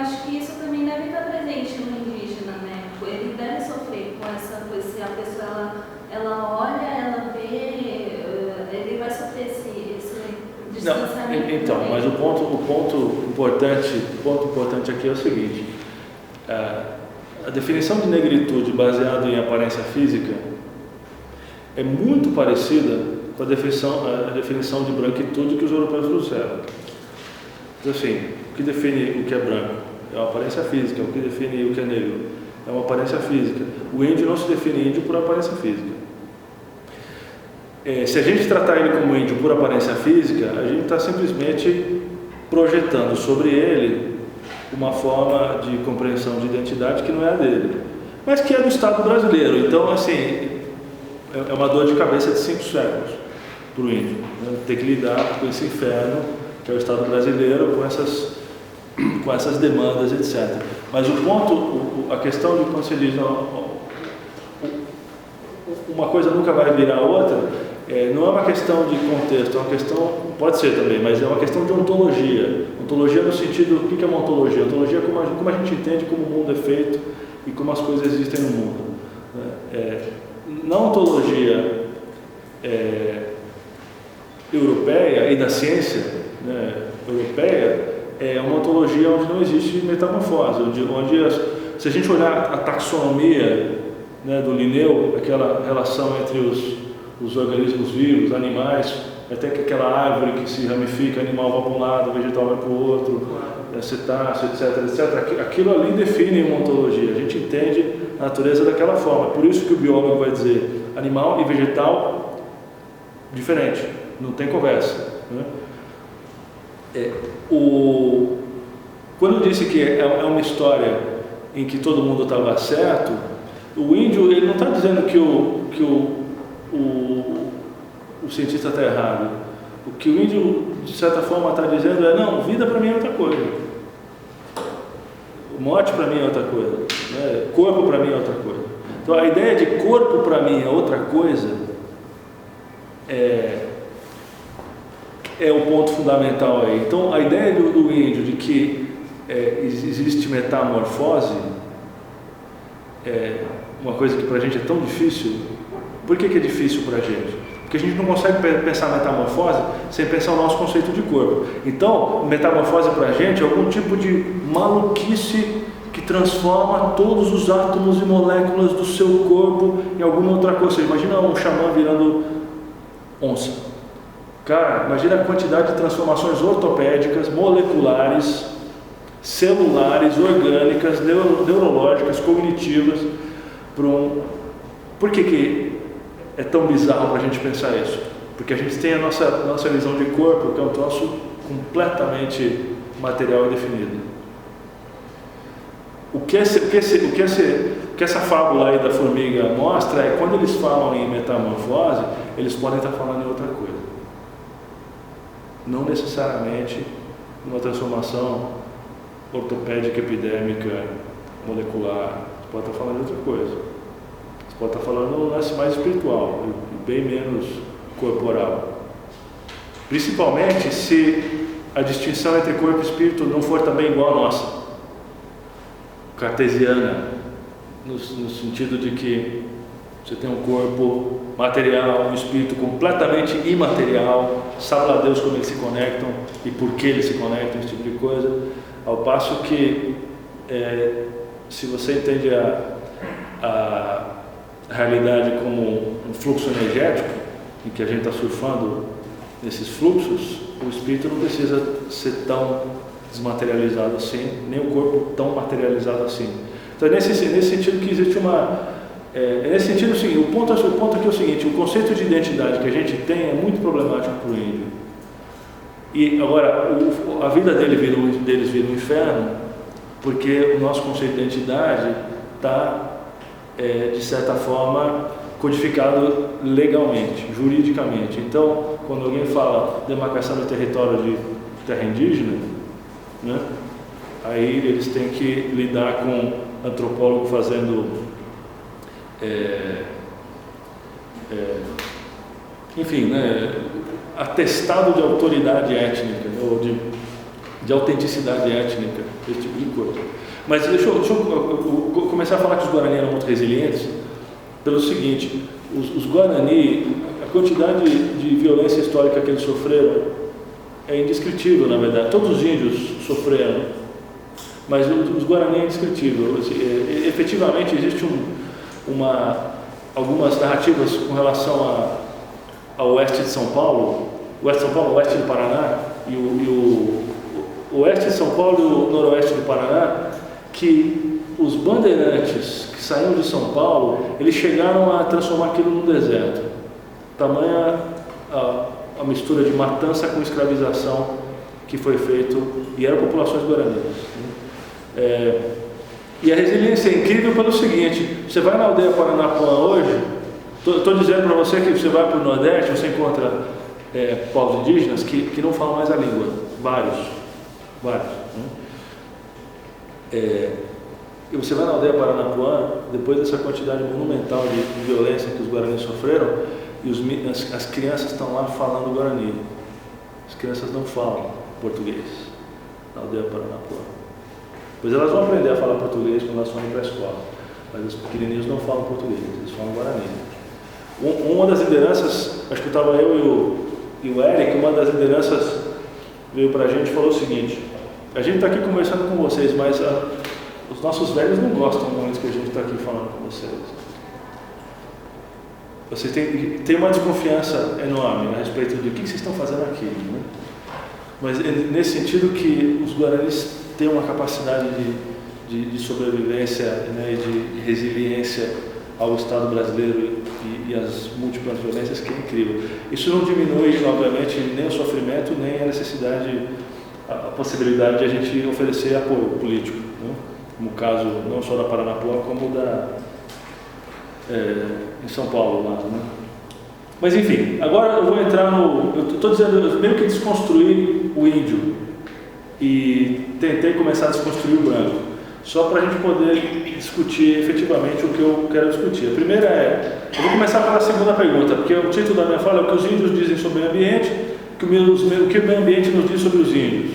acho que isso também deve estar presente no indígena, né? Ele deve sofrer com essa coisa, se a pessoa ela olha, ela vê, ele vai sofrer esse distanciamento. Não, então, mas o ponto importante aqui é o seguinte: a definição de negritude baseada em aparência física é muito parecida com a definição de branquitude que os europeus trouxeram. Então, assim, o que define o que é branco é uma aparência física, o que define o que é negro é uma aparência física. O índio não se define índio por aparência física. Se a gente tratar ele como índio por aparência física, a gente está simplesmente projetando sobre ele uma forma de compreensão de identidade que não é a dele, mas que é do Estado brasileiro. Então, assim, é uma dor de cabeça de 5 séculos para o índio, né? Ter que lidar com esse inferno que é o Estado brasileiro, com essas demandas, etc. Mas a questão de quando se diz uma coisa nunca vai virar a outra, não é uma questão de contexto, é uma questão, pode ser também, mas é uma questão de ontologia. Ontologia no sentido, o que é uma ontologia? Ontologia é como a gente entende como o mundo é feito e como as coisas existem no mundo. Na ontologia europeia e da ciência, né, europeia, é uma ontologia onde não existe metamorfose, se a gente olhar a taxonomia, né, do Linneu, aquela relação entre os organismos vivos, animais, até que aquela árvore que se ramifica, animal vai para um lado, vegetal vai para o outro, cetáceo, etc. Aquilo ali define uma ontologia. A gente entende a natureza daquela forma. Por isso que o biólogo vai dizer animal e vegetal diferente, não tem conversa, né? Quando eu disse que é uma história em que todo mundo estava certo, o índio ele não está dizendo que o cientista está errado. O que o índio, de certa forma, está dizendo é: não, vida para mim é outra coisa, morte para mim é outra coisa, né? Corpo para mim é outra coisa. Então a ideia de corpo para mim é outra coisa é o ponto fundamental aí. Então a ideia do índio de que existe metamorfose é uma coisa que para a gente é tão difícil. Por que é difícil para a gente? Porque a gente não consegue pensar metamorfose sem pensar o nosso conceito de corpo. Então, metamorfose para a gente é algum tipo de maluquice que transforma todos os átomos e moléculas do seu corpo em alguma outra coisa. Você imagina um xamã virando onça. Cara, imagina a quantidade de transformações ortopédicas, moleculares, celulares, orgânicas, neurológicas, cognitivas. Por que é tão bizarro para a gente pensar isso? Porque a gente tem a nossa visão de corpo, que é um troço completamente material e definido. O que essa fábula aí da formiga mostra é quando eles falam em metamorfose, eles podem estar falando em outra coisa. Não necessariamente uma transformação ortopédica, epidêmica, molecular. Você pode estar falando de outra coisa. Você pode estar falando de um lance mais espiritual, bem menos corporal. Principalmente se a distinção entre corpo e espírito não for também igual a nossa, cartesiana, no sentido de que você tem um corpo material, um espírito completamente imaterial, sabe lá Deus como eles se conectam e por que eles se conectam, esse tipo de coisa, ao passo que se você entende a realidade como um fluxo energético, em que a gente está surfando nesses fluxos, o espírito não precisa ser tão desmaterializado assim, nem o corpo tão materializado assim. Então é nesse sentido que existe nesse sentido, assim, o ponto aqui é o seguinte: o conceito de identidade que a gente tem é muito problemático para o índio. E agora, a vida deles vira um inferno, porque o nosso conceito de identidade está, de certa forma, codificado legalmente, juridicamente. Então, quando alguém fala demarcação de território de terra indígena, né, aí eles têm que lidar com antropólogo fazendo enfim, né, atestado de autoridade étnica, ou de de autenticidade étnica, esse tipo de coisa. Mas deixa eu começar a falar que os Guarani eram muito resilientes pelo seguinte: os Guarani, a quantidade de violência histórica que eles sofreram é indescritível, na verdade. Todos os índios sofreram, mas os Guarani é indescritível. Efetivamente, existe algumas narrativas com relação ao oeste de São Paulo, oeste do Paraná, e o oeste de São Paulo e o noroeste do Paraná, que os bandeirantes que saíram de São Paulo, eles chegaram a transformar aquilo num deserto. Tamanha a mistura de matança com escravização que foi feito, e eram populações guaranis. E a resiliência é incrível pelo seguinte: você vai na aldeia Paranapuã hoje, estou dizendo para você que você vai para o Nordeste, você encontra povos indígenas que não falam mais a língua, vários. E você vai na aldeia Paranapuã, depois dessa quantidade monumental de violência que os guaranis sofreram, e as crianças estão lá falando guarani. As crianças não falam português na aldeia Paranapuã. Pois elas vão aprender a falar português quando elas forem para a escola, mas os pequenininhos não falam português, eles falam guarani. Uma das lideranças, acho que estava eu e o Eric, uma das lideranças veio para a gente e falou o seguinte: a gente está aqui conversando com vocês, mas os nossos velhos não gostam muito que a gente está aqui falando com vocês. Vocês têm uma desconfiança enorme a respeito de o que vocês estão fazendo aqui, né? Mas nesse sentido que os guaranis têm uma capacidade de sobrevivência, né, e de resiliência ao Estado brasileiro e às múltiplas violências, que é incrível. Isso não diminui, obviamente, nem o sofrimento, nem a necessidade, a possibilidade de a gente oferecer apoio político, né? Como o caso não só da Paranapuã, como em São Paulo lá, né? Mas enfim, agora eu vou entrar eu estou dizendo, eu meio que desconstruir o índio e tentei começar a desconstruir o branco, só para a gente poder discutir efetivamente o que eu quero discutir. A primeira eu vou começar pela segunda pergunta, porque o título da minha fala é o que os índios dizem sobre o meio ambiente, o que o meio ambiente nos diz sobre os índios,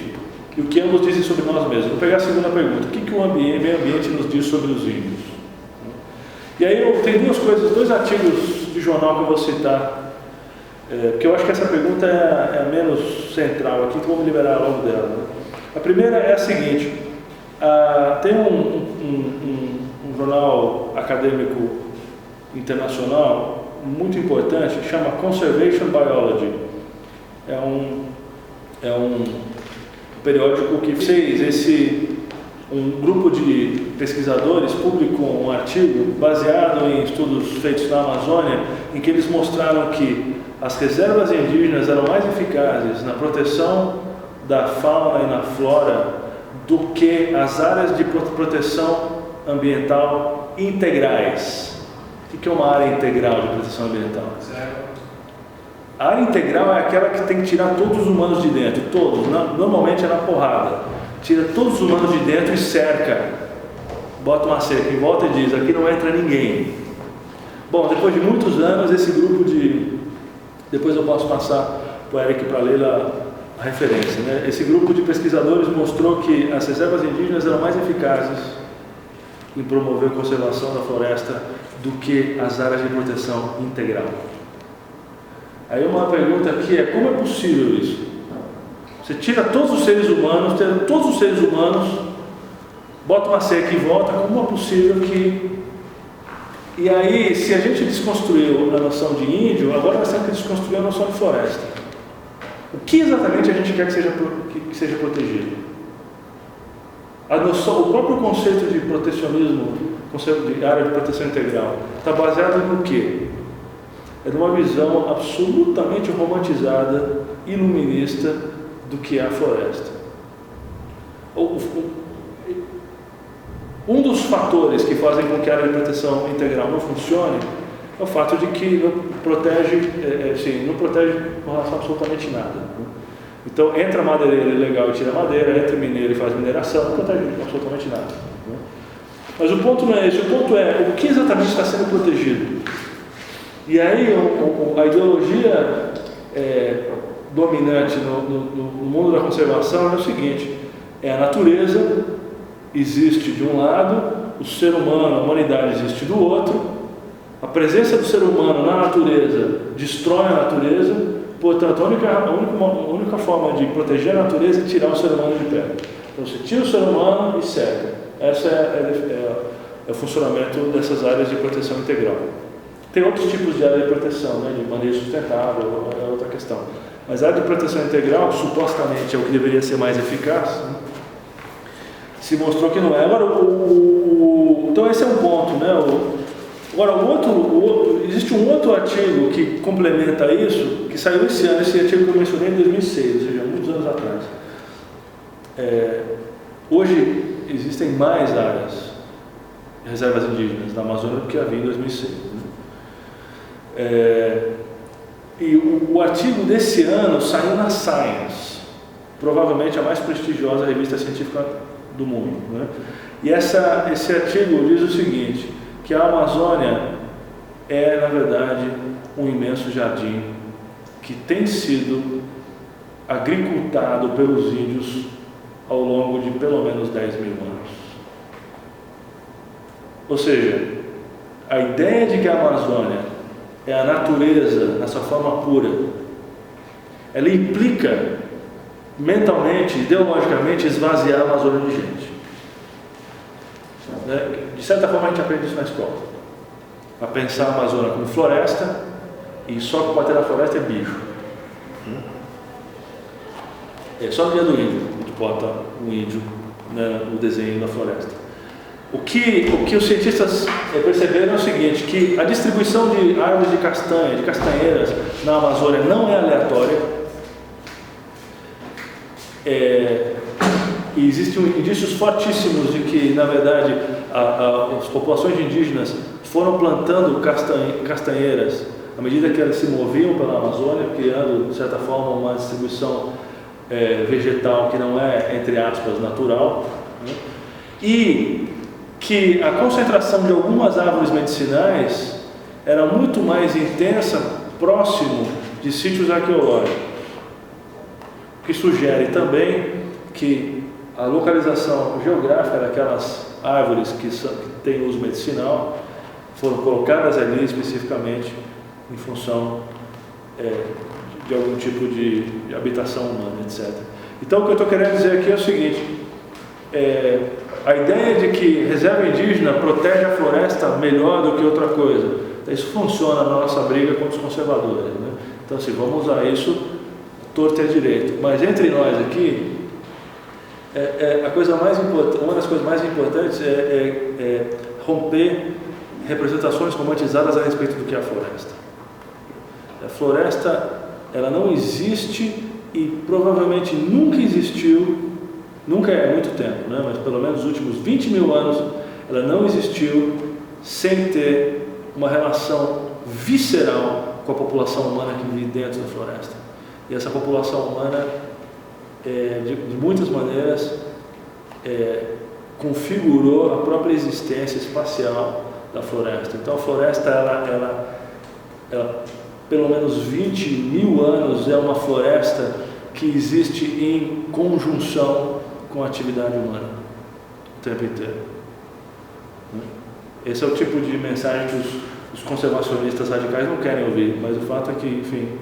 e o que ambos dizem sobre nós mesmos. Vou pegar a segunda pergunta: o que o meio ambiente nos diz sobre os índios? E aí eu tenho dois artigos de jornal que eu vou citar, porque eu acho que essa pergunta é a menos central aqui, então vou me liberar logo dela, né? A primeira é a seguinte: tem um jornal acadêmico internacional muito importante que chama Conservation Biology. É um periódico que fez um grupo de pesquisadores publicou um artigo baseado em estudos feitos na Amazônia, em que eles mostraram que as reservas indígenas eram mais eficazes na proteção da fauna e na flora do que as áreas de proteção ambiental integrais. O que é uma área integral de proteção ambiental? A área integral é aquela que tem que tirar todos os humanos de dentro, todos, normalmente é na porrada. Tira todos os humanos de dentro e cerca, bota uma cerca em volta e diz: aqui não entra ninguém. Bom, depois de muitos anos, esse grupo depois eu posso passar para o Eric para ler a referência, né? Esse grupo de pesquisadores mostrou que as reservas indígenas eram mais eficazes em promover a conservação da floresta do que as áreas de proteção integral. Aí uma pergunta aqui é: como é possível isso? Você tira todos os seres humanos, bota uma cerca em volta, como é possível que... E aí, se a gente desconstruiu a noção de índio, agora nós temos que desconstruir a noção de floresta. O que exatamente a gente quer que seja protegido? O próprio conceito de protecionismo, conceito de área de proteção integral, está baseado no quê? É numa visão absolutamente romantizada, iluminista, do que é a floresta. Um dos fatores que fazem com que a área de proteção integral não funcione é o fato de que não protege com relação a absolutamente nada. Então, entra madeireiro ilegal e tira madeira, entra mineiro e faz mineração, não protege absolutamente nada. Mas o ponto não é esse, o ponto é o que exatamente está sendo protegido. E aí a ideologia dominante no mundo da conservação é o seguinte: é a natureza existe de um lado, o ser humano, a humanidade existe do outro, a presença do ser humano na natureza destrói a natureza, portanto a única forma de proteger a natureza é tirar o ser humano de perto. Então você tira o ser humano e seca. Esse é o funcionamento dessas áreas de proteção integral. Tem outros tipos de área de proteção, né, de manejo sustentável, é outra questão. Mas a área de proteção integral, supostamente, é o que deveria ser mais eficaz, né? Se mostrou que não é. Agora, então esse é um ponto, né? Agora, existe um outro artigo que complementa isso, que saiu esse ano, esse artigo que eu mencionei em 2006, ou seja, muitos anos atrás. Hoje existem mais áreas, reservas indígenas na Amazônia do que havia em 2006. Né? E o artigo desse ano saiu na Science, provavelmente a mais prestigiosa revista científica do mundo. Né? E esse artigo diz o seguinte, que a Amazônia é, na verdade, um imenso jardim que tem sido agricultado pelos índios ao longo de pelo menos 10 mil anos. Ou seja, a ideia de que a Amazônia é a natureza na sua forma pura, ela implica mentalmente, ideologicamente, esvaziar a Amazônia de gente. De certa forma a gente aprende isso na escola, a pensar a Amazônia como floresta, e só que bater na floresta é bicho. É só no dia do índio a gente bota um índio, né, no desenho da floresta. O que os cientistas perceberam é o seguinte, que a distribuição de árvores de castanha, de castanheiras na Amazônia não é aleatória. E existem indícios fortíssimos de que, na verdade, as populações indígenas foram plantando castanheiras à medida que elas se moviam pela Amazônia, criando, de certa forma, uma distribuição vegetal que não é, entre aspas, natural, né? E que a concentração de algumas árvores medicinais era muito mais intensa próximo de sítios arqueológicos, o que sugere também que a localização geográfica daquelas árvores que têm uso medicinal foram colocadas ali especificamente em função de algum tipo de habitação humana, etc. Então, o que eu estou querendo dizer aqui é o seguinte: a ideia de que reserva indígena protege a floresta melhor do que outra coisa, isso funciona na nossa briga contra os conservadores, né? Então, assim, vamos usar isso torto e à direito. Mas entre nós aqui, uma das coisas mais importantes é romper representações romantizadas a respeito do que é a floresta. A floresta, ela não existe e provavelmente nunca existiu, nunca é muito tempo, né? Mas pelo menos nos últimos 20 mil anos, ela não existiu sem ter uma relação visceral com a população humana que vive dentro da floresta. E essa população humana, de muitas maneiras, configurou a própria existência espacial da floresta. Então a floresta, ela pelo menos 20 mil anos é uma floresta que existe em conjunção com a atividade humana o tempo inteiro. Esse é o tipo de mensagem que os conservacionistas radicais não querem ouvir, mas o fato é que, enfim,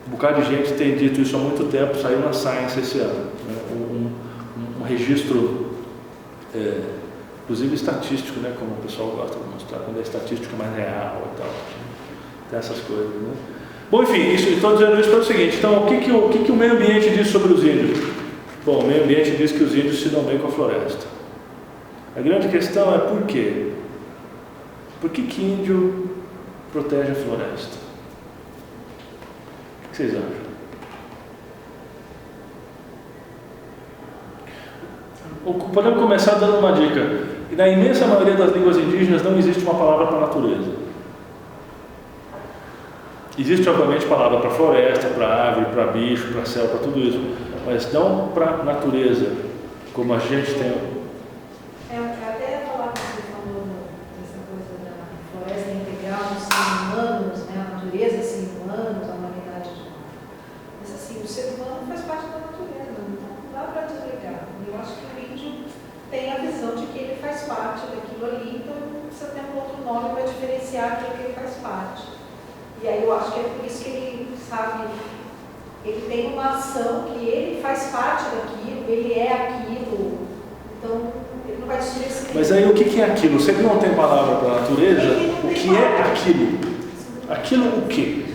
um bocado de gente tem dito isso há muito tempo. Saiu na Science esse ano, né? Um registro, inclusive estatístico, né? Como o pessoal gosta de mostrar, quando é estatística mais real e tal, tem essas coisas, né? Bom, enfim, estou dizendo isso pelo seguinte: então, o que o meio ambiente diz sobre os índios? Bom, o meio ambiente diz que os índios se dão bem com a floresta. A grande questão é por quê? Por que índio protege a floresta? O que vocês acham? Podemos começar dando uma dica. Na imensa maioria das línguas indígenas não existe uma palavra para a natureza. Existe, obviamente, palavra para floresta, para árvore, para bicho, para céu, para tudo isso, mas não para natureza, como a gente tem. Até falar que você falou dessa coisa da floresta integral, os seres humanos, né, a natureza, seres humanos, a humanidade. Mas assim, ser humano faz parte da natureza, então não dá para desligar. Eu acho que o índio tem a visão de que ele faz parte daquilo ali, então não precisa ter um outro nome para diferenciar aquilo que ele faz parte. E aí eu acho que é por isso que ele, sabe, ele tem uma ação que ele faz parte daquilo, ele é aquilo, então ele não vai destruir esse livro. Mas aí o que é aquilo? Se ele não tem palavra para a natureza, o que é aquilo? Aquilo o quê?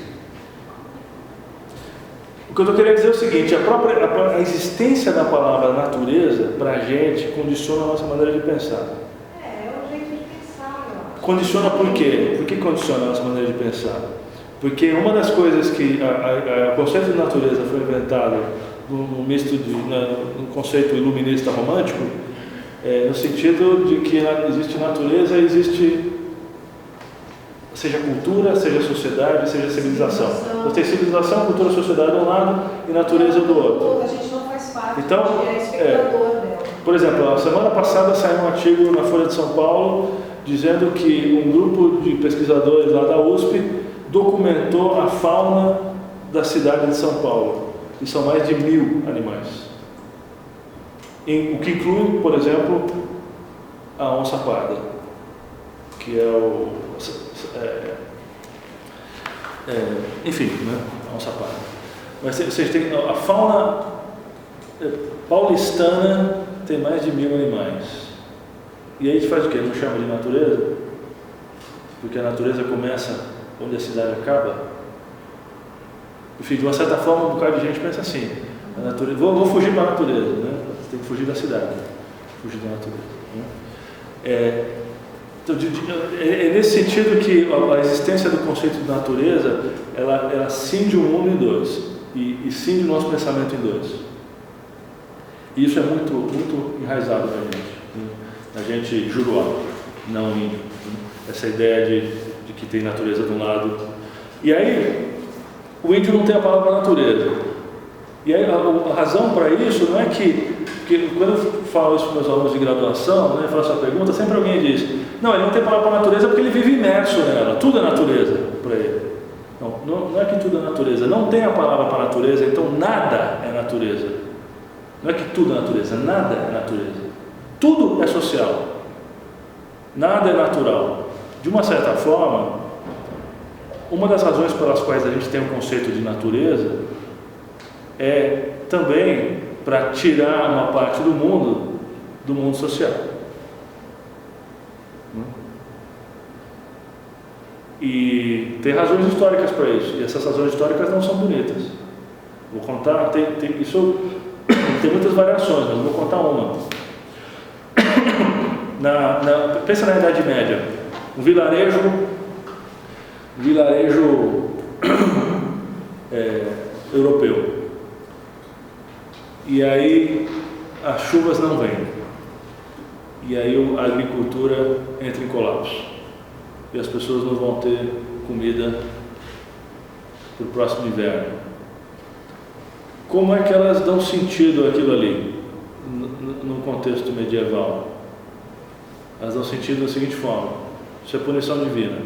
O que eu estou querendo dizer é o seguinte, a existência da palavra natureza, para a gente, condiciona a nossa maneira de pensar. É o jeito de pensar, eu acho. Condiciona por quê? Por que condiciona a nossa maneira de pensar? Porque uma das coisas que o conceito de natureza foi inventado no conceito iluminista romântico, no sentido de que existe natureza, existe seja cultura, seja sociedade, seja civilização. Você tem civilização, cultura, sociedade de um lado e natureza do outro. A gente não faz parte, então, a gente é espectador dela. Por exemplo, a semana passada saiu um artigo na Folha de São Paulo dizendo que um grupo de pesquisadores lá da USP documentou a fauna da cidade de São Paulo, e são mais de 1000 animais. O que inclui, por exemplo, a onça parda, que é enfim, né? A onça parda. Mas vocês têm a fauna paulistana, tem mais de 1000 animais. E aí a gente faz o quê? Não chama de natureza? Porque a natureza começa onde a cidade acaba? Enfim, de uma certa forma, um bocado de gente pensa assim: a natureza, vou fugir para a natureza, né? Você tem que fugir da cidade, fugir da natureza. Né? Então, é nesse sentido que a existência do conceito de natureza, ela cinde o mundo em dois, e cinde o nosso pensamento em dois. E isso é muito, muito enraizado na gente juruá, não índio. Essa ideia de que tem natureza de um lado. E aí, o índio não tem a palavra natureza. E aí, a razão para isso não é que quando eu falo isso para os meus alunos de graduação, né, faço a pergunta, sempre alguém diz: não, ele não tem palavra para natureza porque ele vive imerso nela, tudo é natureza para ele. Não é que tudo é natureza, não tem a palavra para natureza, então nada é natureza. Não é que tudo é natureza, nada é natureza. Tudo é social, nada é natural. De uma certa forma, uma das razões pelas quais a gente tem um conceito de natureza é também para tirar uma parte do mundo social. E tem razões históricas para isso, e essas razões históricas não são bonitas. Vou contar, isso tem muitas variações, mas vou contar uma. Pensa na Idade Média, um vilarejo europeu. E aí as chuvas não vêm. E aí a agricultura entra em colapso. E as pessoas não vão ter comida para o próximo inverno. Como é que elas dão sentido àquilo ali, no contexto medieval? Elas dão sentido da seguinte forma: isso é punição divina.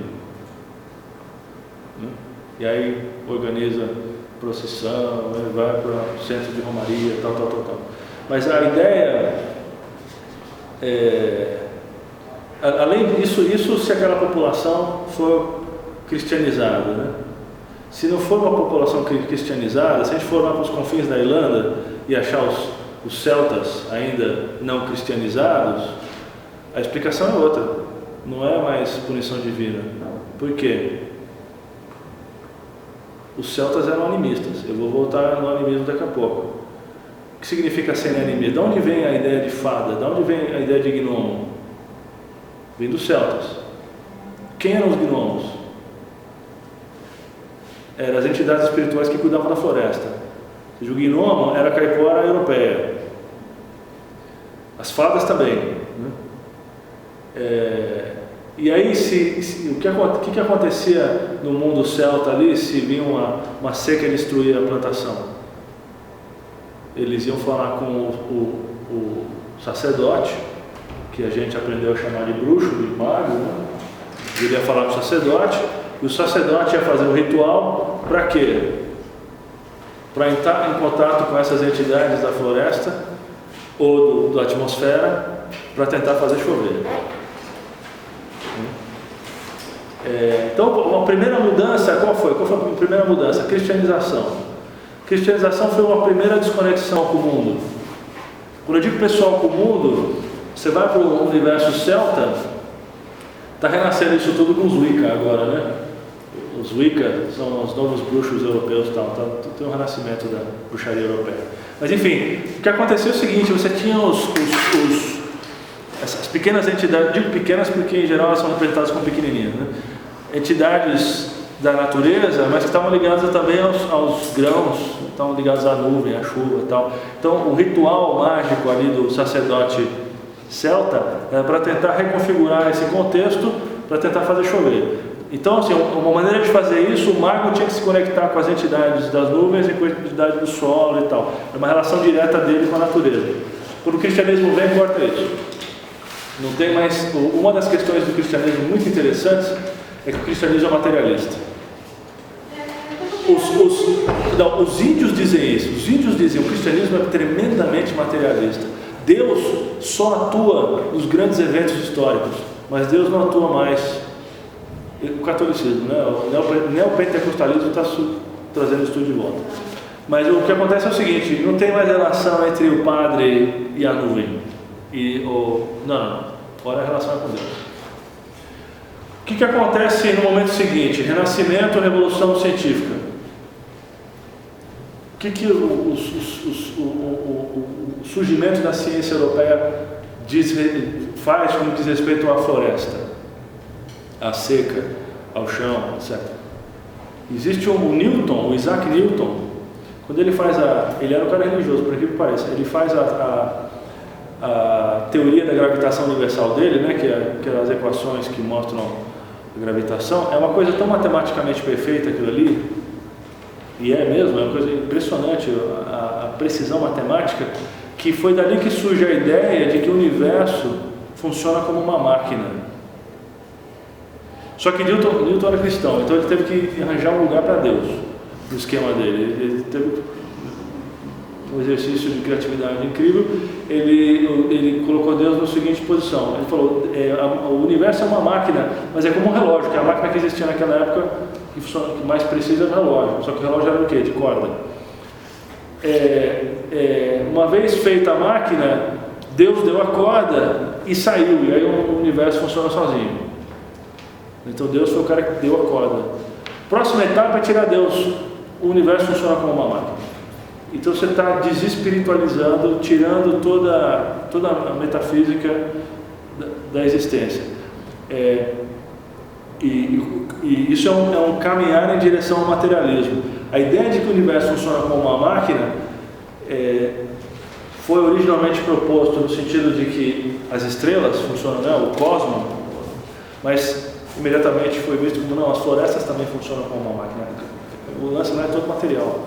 E aí organiza procissão, vai para o centro de romaria, tal. Mas a ideia além disso, se aquela população for cristianizada, né? Se não for uma população cristianizada, se a gente for lá para os confins da Irlanda e achar os celtas ainda não cristianizados, a explicação é outra, não é mais punição divina. Por quê? Os celtas eram animistas. Eu vou voltar no animismo daqui a pouco. O que significa ser animista? De onde vem a ideia de fada? De onde vem a ideia de gnomo? Vem dos celtas. Quem eram os gnomos? Eram as entidades espirituais que cuidavam da floresta. O gnomo era a caipora europeia. As fadas também, né? E aí, o que acontecia no mundo celta ali se vinha uma seca e destruía a plantação? Eles iam falar com o sacerdote, que a gente aprendeu a chamar de bruxo, de mago, né? Ele ia falar com o sacerdote, e o sacerdote ia fazer o ritual para quê? para entrar em contato com essas entidades da floresta ou da atmosfera para tentar fazer chover. Então, a primeira mudança, qual foi? Qual foi a primeira mudança? A cristianização. A cristianização foi uma primeira desconexão com o mundo. Quando eu digo pessoal com o mundo, você vai para o universo celta, está renascendo isso tudo com os Wicca agora, né? Os Wicca são os novos bruxos europeus e tal, tem um renascimento da bruxaria europeia. Mas enfim, o que aconteceu é o seguinte, você tinha essas pequenas entidades, digo pequenas porque em geral elas são representadas como pequenininhas, né? Entidades da natureza, mas que estavam ligadas também aos grãos, estavam ligados à nuvem, à chuva e tal. Então o ritual mágico ali do sacerdote celta era para tentar reconfigurar esse contexto, para tentar fazer chover. Então, assim, uma maneira de fazer isso, o mago tinha que se conectar com as entidades das nuvens e com a entidade do solo e tal. É uma relação direta dele com a natureza. Quando o cristianismo vem, corta isso. Não tem mais. Uma das questões do cristianismo muito interessantes é que o cristianismo é materialista. Os índios dizem isso. Os índios dizem que o cristianismo é tremendamente materialista. Deus só atua nos grandes eventos históricos, mas Deus não atua mais. O catolicismo, né? O neopentecostalismo está trazendo isso tudo de volta. Mas o que acontece é o seguinte: não tem mais relação entre o padre e a nuvem. Não. Agora a relação é com Deus. O que acontece no momento seguinte? Renascimento, revolução científica. O que o surgimento da ciência europeia faz quando diz respeito à floresta, à seca, ao chão, etc. Existe o Isaac Newton, quando ele faz ele era um cara religioso, por aquilo que parece, ele faz a teoria da gravitação universal dele, né, que é as equações que mostram a gravitação, é uma coisa tão matematicamente perfeita aquilo ali, e é mesmo, é uma coisa impressionante, a precisão matemática, que foi dali que surge a ideia de que o universo funciona como uma máquina. Só que Newton era cristão, então ele teve que arranjar um lugar para Deus no esquema dele. Ele teve um exercício de criatividade incrível. Ele colocou Deus na seguinte posição: ele falou, o universo é uma máquina, mas é como um relógio, que é a máquina que existia naquela época, que mais precisa é o relógio, só que o relógio era o quê? De corda. Uma vez feita a máquina, Deus deu a corda e saiu, e aí o universo funciona sozinho. Então Deus foi o cara que deu a corda. Próxima etapa é tirar Deus. O universo funciona como uma máquina. Então você está desespiritualizando, tirando toda a metafísica da existência. E isso é um caminhar em direção ao materialismo. A ideia de que o universo funciona como uma máquina foi originalmente proposto no sentido de que as estrelas funcionam, né, o cosmos, mas imediatamente foi visto como não, as florestas também funcionam como uma máquina. O lance não é todo material,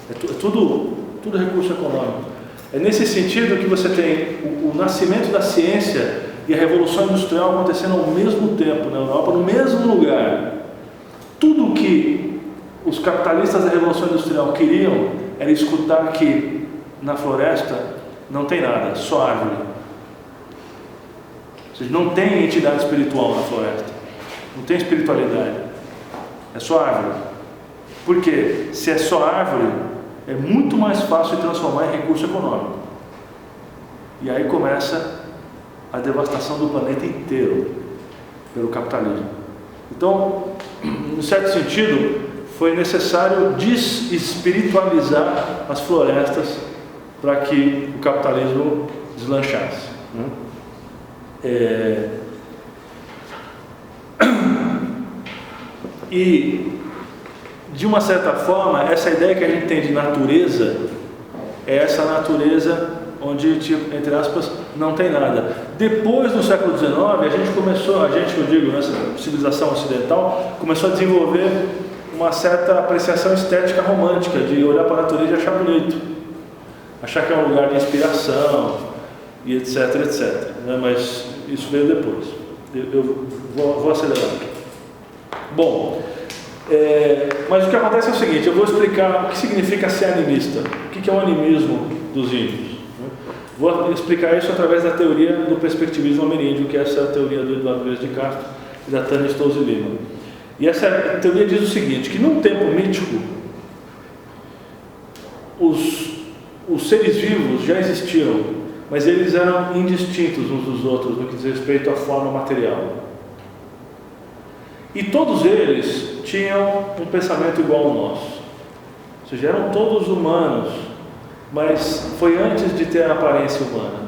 é tudo recurso econômico. É nesse sentido que você tem o nascimento da ciência e a revolução industrial acontecendo ao mesmo tempo na Europa, no mesmo lugar. Tudo que os capitalistas da revolução industrial queriam era escutar que na floresta não tem nada, só árvore. Ou seja, não tem entidade espiritual na floresta. Não tem espiritualidade, é só árvore. Porque se é só árvore, é muito mais fácil de transformar em recurso econômico. E aí começa a devastação do planeta inteiro pelo capitalismo. Então, em certo sentido, foi necessário desespiritualizar as florestas para que o capitalismo deslanchasse. E, de uma certa forma, essa ideia que a gente tem de natureza é essa natureza onde, entre aspas, não tem nada. Depois, no século XIX, eu digo, nessa civilização ocidental, começou a desenvolver uma certa apreciação estética romântica, de olhar para a natureza e achar bonito, achar que é um lugar de inspiração, e etc, etc. Mas isso veio depois. Eu vou acelerar aqui. Bom, Mas o que acontece é o seguinte, eu vou explicar o que significa ser animista, o que é o animismo dos índios. Vou explicar isso através da teoria do perspectivismo ameríndio, que essa é a teoria do Eduardo Vieira de Castro e da Tânia Stolze Lima. E essa teoria diz o seguinte, que num tempo mítico, os seres vivos já existiam, mas eles eram indistintos uns dos outros no que diz respeito à forma material. E todos eles tinham um pensamento igual ao nosso. Ou seja, eram todos humanos, mas foi antes de ter a aparência humana.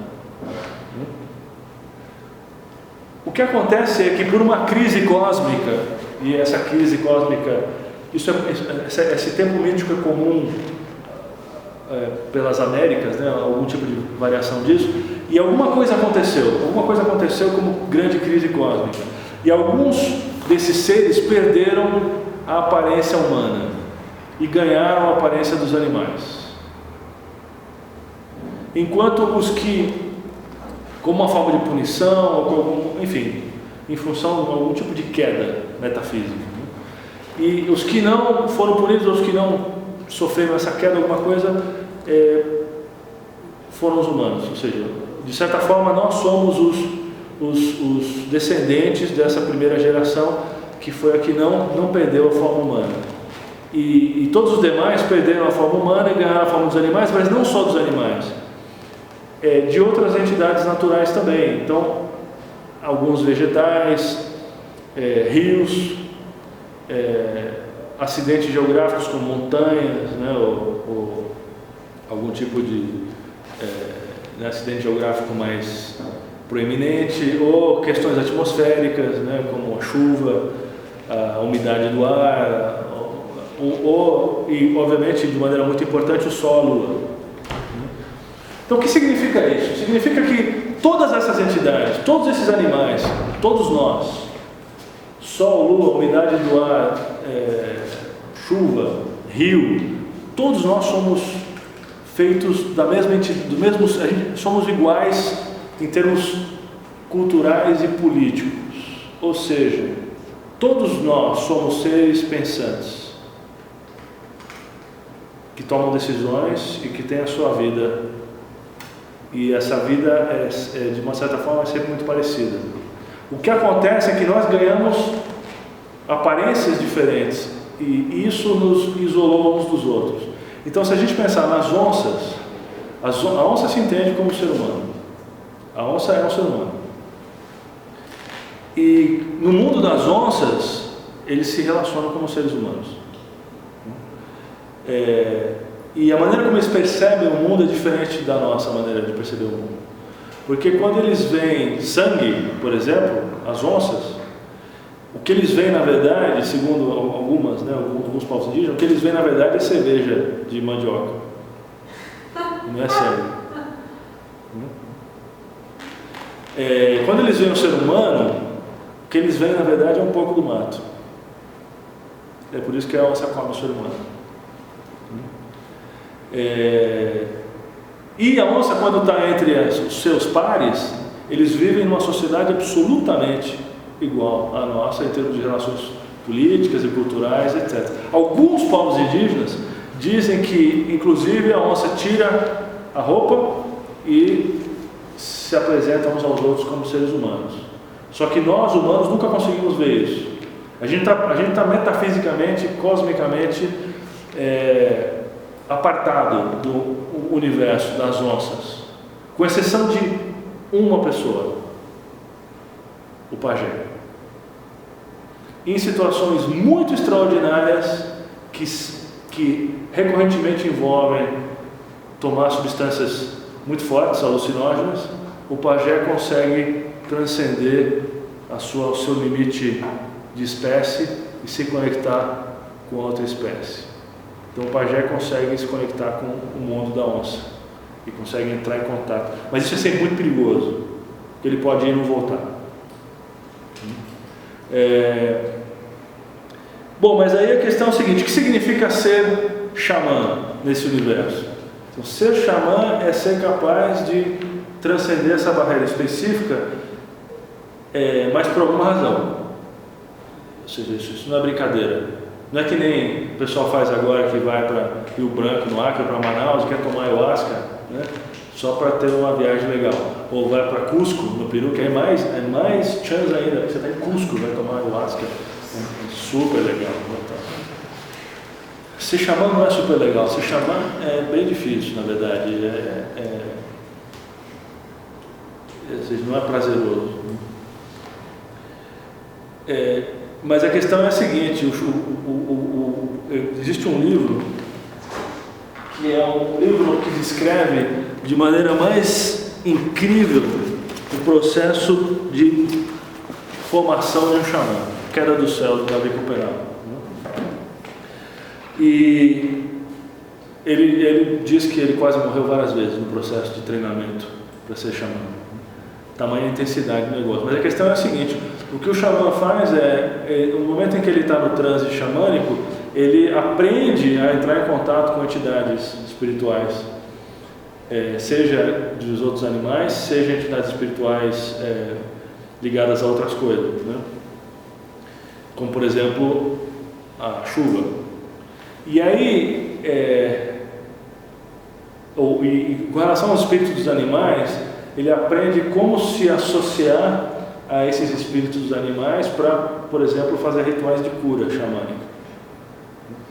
O que acontece é que por uma crise cósmica, e essa crise cósmica, esse tempo mítico é comum pelas Américas, né, algum tipo de variação disso, e alguma coisa aconteceu como grande crise cósmica. E alguns desses seres perderam a aparência humana e ganharam a aparência dos animais. Enquanto os que, como uma forma de punição, enfim, em função de algum tipo de queda metafísica, e os que não foram punidos, os que não sofreram essa queda, alguma coisa, foram os humanos. Ou seja, de certa forma nós somos os descendentes dessa primeira geração, que foi a que não perdeu a forma humana. E todos os demais perderam a forma humana e ganharam a forma dos animais, mas não só dos animais, de outras entidades naturais também. Então, alguns vegetais, rios, acidentes geográficos como montanhas, né, ou algum tipo de acidente geográfico mais proeminente, ou questões atmosféricas, né, como a chuva, a umidade do ar, e obviamente de maneira muito importante o Sol, a Lua. Então o que significa isso? Significa que todas essas entidades, todos esses animais, todos nós, Sol, Lua, umidade do ar, chuva, rio, todos nós somos feitos somos iguais em termos culturais e políticos. Ou seja, todos nós somos seres pensantes, que tomam decisões e que têm a sua vida. E essa vida de uma certa forma é sempre muito parecida. O que acontece é que nós ganhamos aparências diferentes e isso nos isolou uns dos outros. Então, se a gente pensar nas onças, a onça se entende como ser humano. A onça é um ser humano. E no mundo das onças, eles se relacionam como seres humanos. E a maneira como eles percebem o mundo é diferente da nossa maneira de perceber o mundo. Porque quando eles veem sangue, por exemplo, as onças, o que eles veem na verdade, segundo alguns povos indígenas, o que eles veem na verdade é cerveja de mandioca. E não é sangue. Quando eles veem um ser humano, o que eles veem na verdade é um pouco do mato. É por isso que a onça come o ser humano. E a onça, quando está entre os seus pares, eles vivem numa sociedade absolutamente igual à nossa em termos de relações políticas e culturais, etc. Alguns povos indígenas dizem que, inclusive, a onça tira a roupa e se apresenta uns aos outros como seres humanos. Só que nós, humanos, nunca conseguimos ver isso. A gente tá metafisicamente, cosmicamente, apartado do universo das onças, com exceção de uma pessoa, o pajé. Em situações muito extraordinárias que recorrentemente envolvem tomar substâncias muito fortes, alucinógenas, o pajé consegue transcender o seu limite de espécie e se conectar com outra espécie. Então o pajé consegue se conectar com o mundo da onça e consegue entrar em contato. Mas isso é sempre muito perigoso, porque ele pode ir e não voltar. Bom, mas aí a questão é o seguinte: o que significa ser xamã nesse universo? Então, ser xamã é ser capaz de transcender essa barreira específica, mas por alguma razão. Ou seja, isso não é brincadeira. Não é que nem o pessoal faz agora que vai para Rio Branco, no Acre, para Manaus, e quer tomar ayahuasca, né? Só para ter uma viagem legal. Ou vai para Cusco, no Peru, que é mais chance ainda, porque você está em Cusco, vai tomar ayahuasca. É super legal. Ser xamã não é super legal, ser xamã é bem difícil, na verdade. Não é prazeroso. Mas a questão é a seguinte, existe um livro que é um livro que descreve de maneira mais incrível o processo de formação de um xamã, Queda do Céu, do Davi Copenaua. E ele diz que ele quase morreu várias vezes no processo de treinamento para ser xamã. Tamanha intensidade do negócio. Mas a questão é a seguinte, o que o xamã faz no momento em que ele está no transe xamânico, ele aprende a entrar em contato com entidades espirituais, seja dos outros animais, seja entidades espirituais ligadas a outras coisas, né? Como por exemplo a chuva. E aí, com relação aos espíritos dos animais, ele aprende como se associar a esses espíritos dos animais para, por exemplo, fazer rituais de cura xamânica.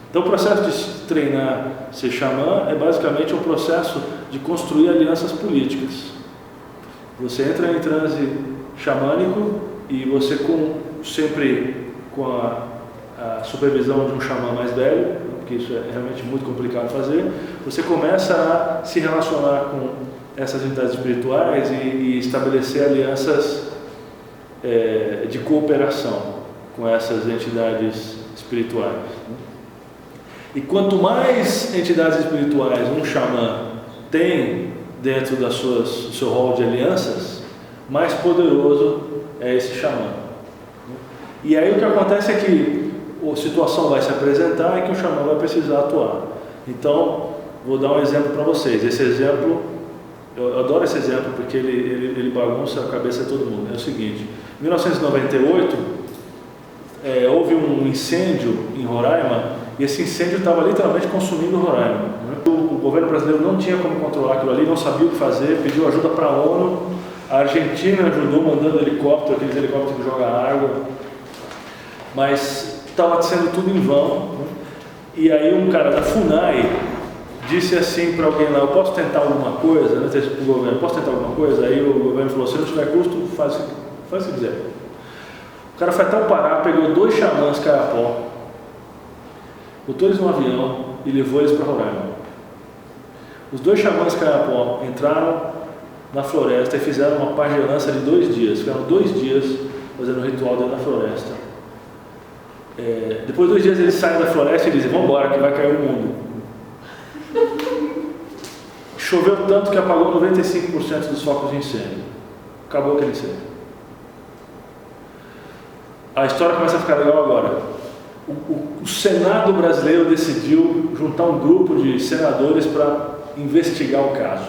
Então, o processo de treinar ser xamã é basicamente um processo de construir alianças políticas. Você entra em transe xamânico e você, sempre com a supervisão de um xamã mais velho, porque isso é realmente muito complicado de fazer, você começa a se relacionar com essas entidades espirituais e estabelecer alianças de cooperação com essas entidades espirituais. E quanto mais entidades espirituais um xamã tem dentro do seu rol de alianças, mais poderoso é esse xamã. E aí o que acontece é que a situação vai se apresentar e que o xamã vai precisar atuar. Então, vou dar um exemplo para vocês. Esse exemplo, eu adoro esse exemplo porque ele bagunça a cabeça de todo mundo. É o seguinte, em 1998, houve um incêndio em Roraima e esse incêndio estava literalmente consumindo Roraima, né? O governo brasileiro não tinha como controlar aquilo ali, não sabia o que fazer, pediu ajuda para a ONU, a Argentina ajudou mandando helicóptero, aqueles helicópteros que jogam água, mas estava sendo tudo em vão, né? E aí um cara da FUNAI disse assim para alguém lá, eu posso tentar alguma coisa, né? O governo, posso tentar alguma coisa? Aí o governo falou, se não tiver custo, faz o que quiser. O cara foi até o Pará, pegou 2 xamãs Carapó, botou eles no avião e levou eles para Roraima. Os 2 xamãs Carapó entraram na floresta e fizeram uma pagelança de 2 dias, ficaram 2 dias fazendo um ritual dentro da floresta. Depois de 2 dias eles saem da floresta e dizem, vamos embora que vai cair o mundo. Choveu tanto que apagou 95% dos focos de incêndio. Acabou aquele incêndio. A história começa a ficar legal agora. O Senado brasileiro decidiu juntar um grupo de senadores para investigar o caso.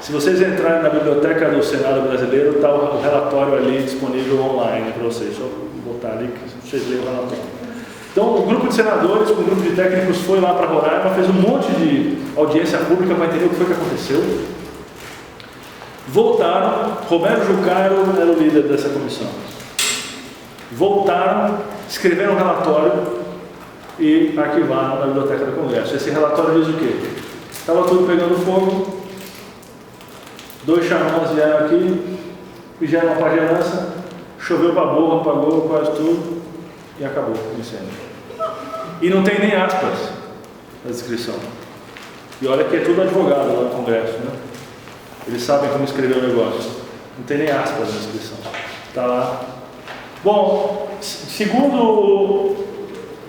Se vocês entrarem na biblioteca do Senado brasileiro, está o relatório ali disponível online para vocês. Só botar ali que vocês leiam o relatório. Então, o grupo de senadores, com um grupo de técnicos, foi lá para Roraima, fez um monte de audiência pública para entender o que foi que aconteceu. Voltaram, Romero Jucaro era o líder dessa comissão. Voltaram, escreveram um relatório e arquivaram na biblioteca do Congresso. Esse relatório diz o quê? Estava tudo pegando fogo, 2 xamãs vieram aqui, fizeram uma pagelança, choveu para burro, apagou quase tudo e acabou o incêndio. E não tem nem aspas na descrição. E olha que é tudo advogado lá no Congresso, né? Eles sabem como escrever o negócio. Não tem nem aspas na descrição. Está lá. Bom, segundo...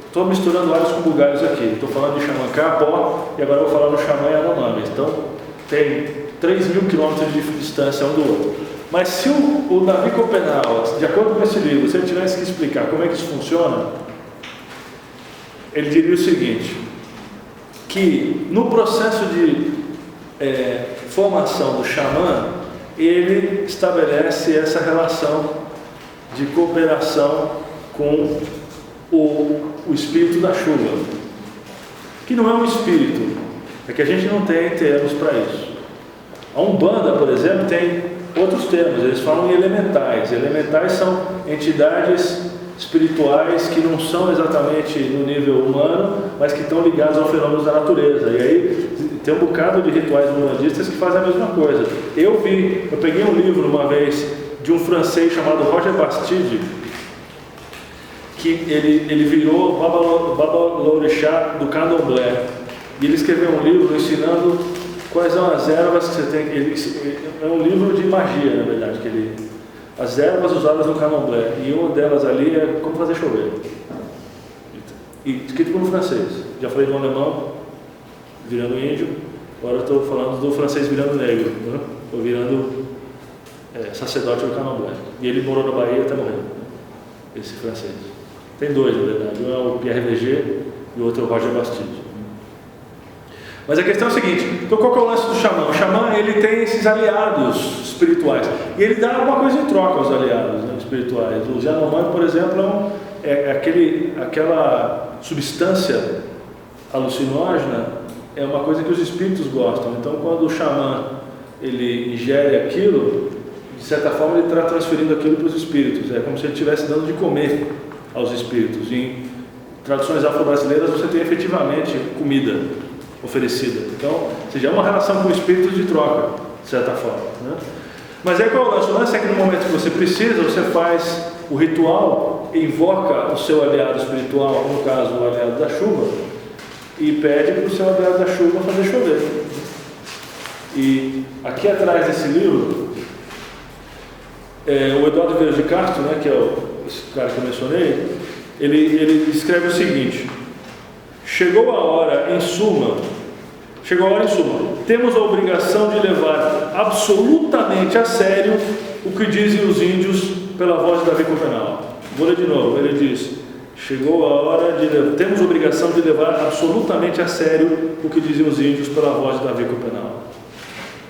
Estou misturando alhos com bugalhos aqui. Estou falando de xamã Carapó e agora eu vou falar do xamã Yanomami. Então, tem 3.000 quilômetros de distância um do outro. Mas se o Davi Copenaua, de acordo com esse livro, se ele tivesse que explicar como é que isso funciona, ele diria o seguinte, que no processo de formação do xamã, ele estabelece essa relação de cooperação com o espírito da chuva, que não é um espírito, é que a gente não tem termos para isso. A Umbanda, por exemplo, tem outros termos, eles falam em elementais. Elementais são entidades espirituais que não são exatamente no nível humano, mas que estão ligados aos fenômenos da natureza. E aí tem um bocado de rituais umbandistas que fazem a mesma coisa. Eu peguei um livro uma vez de um francês chamado Roger Bastide, que ele virou Baba Lorixá do Candomblé. E ele escreveu um livro ensinando quais são as ervas que você tem. É um livro de magia, na verdade, as ervas usadas no Candomblé. E uma delas ali é como fazer chover. E escrito por um francês. Já falei do alemão virando índio, agora eu estou falando do francês virando negro, né? Ou virando sacerdote do Candomblé. E ele morou na Bahia até morrer, esse francês. Tem dois, na verdade. Um é o Pierre Verger e o outro é o Roger Bastide. Mas a questão é a seguinte, então qual que é o lance do xamã? O xamã, ele tem esses aliados espirituais, e ele dá alguma coisa em troca aos aliados, né, espirituais. O Yanomami, por exemplo, aquela substância alucinógena, é uma coisa que os espíritos gostam. Então quando o xamã ele ingere aquilo, de certa forma ele está transferindo aquilo para os espíritos. É como se ele estivesse dando de comer aos espíritos. Em traduções afro-brasileiras você tem efetivamente comida oferecida. Então, ou seja, é uma relação com o espírito de troca, de certa forma, né? Mas aí qual é o lance? O lance é que no momento que você precisa, você faz o ritual, invoca o seu aliado espiritual, no caso o aliado da chuva, e pede para o seu aliado da chuva fazer chover. E aqui atrás desse livro, o Eduardo Vieira de Castro, né, que é esse cara que eu mencionei, ele escreve o seguinte: chegou a hora, em suma, temos a obrigação de levar absolutamente a sério o que dizem os índios pela voz de Davi Copenal. Vou ler de novo, ele diz: chegou a hora temos a obrigação de levar absolutamente a sério o que dizem os índios pela voz de Davi Copenal.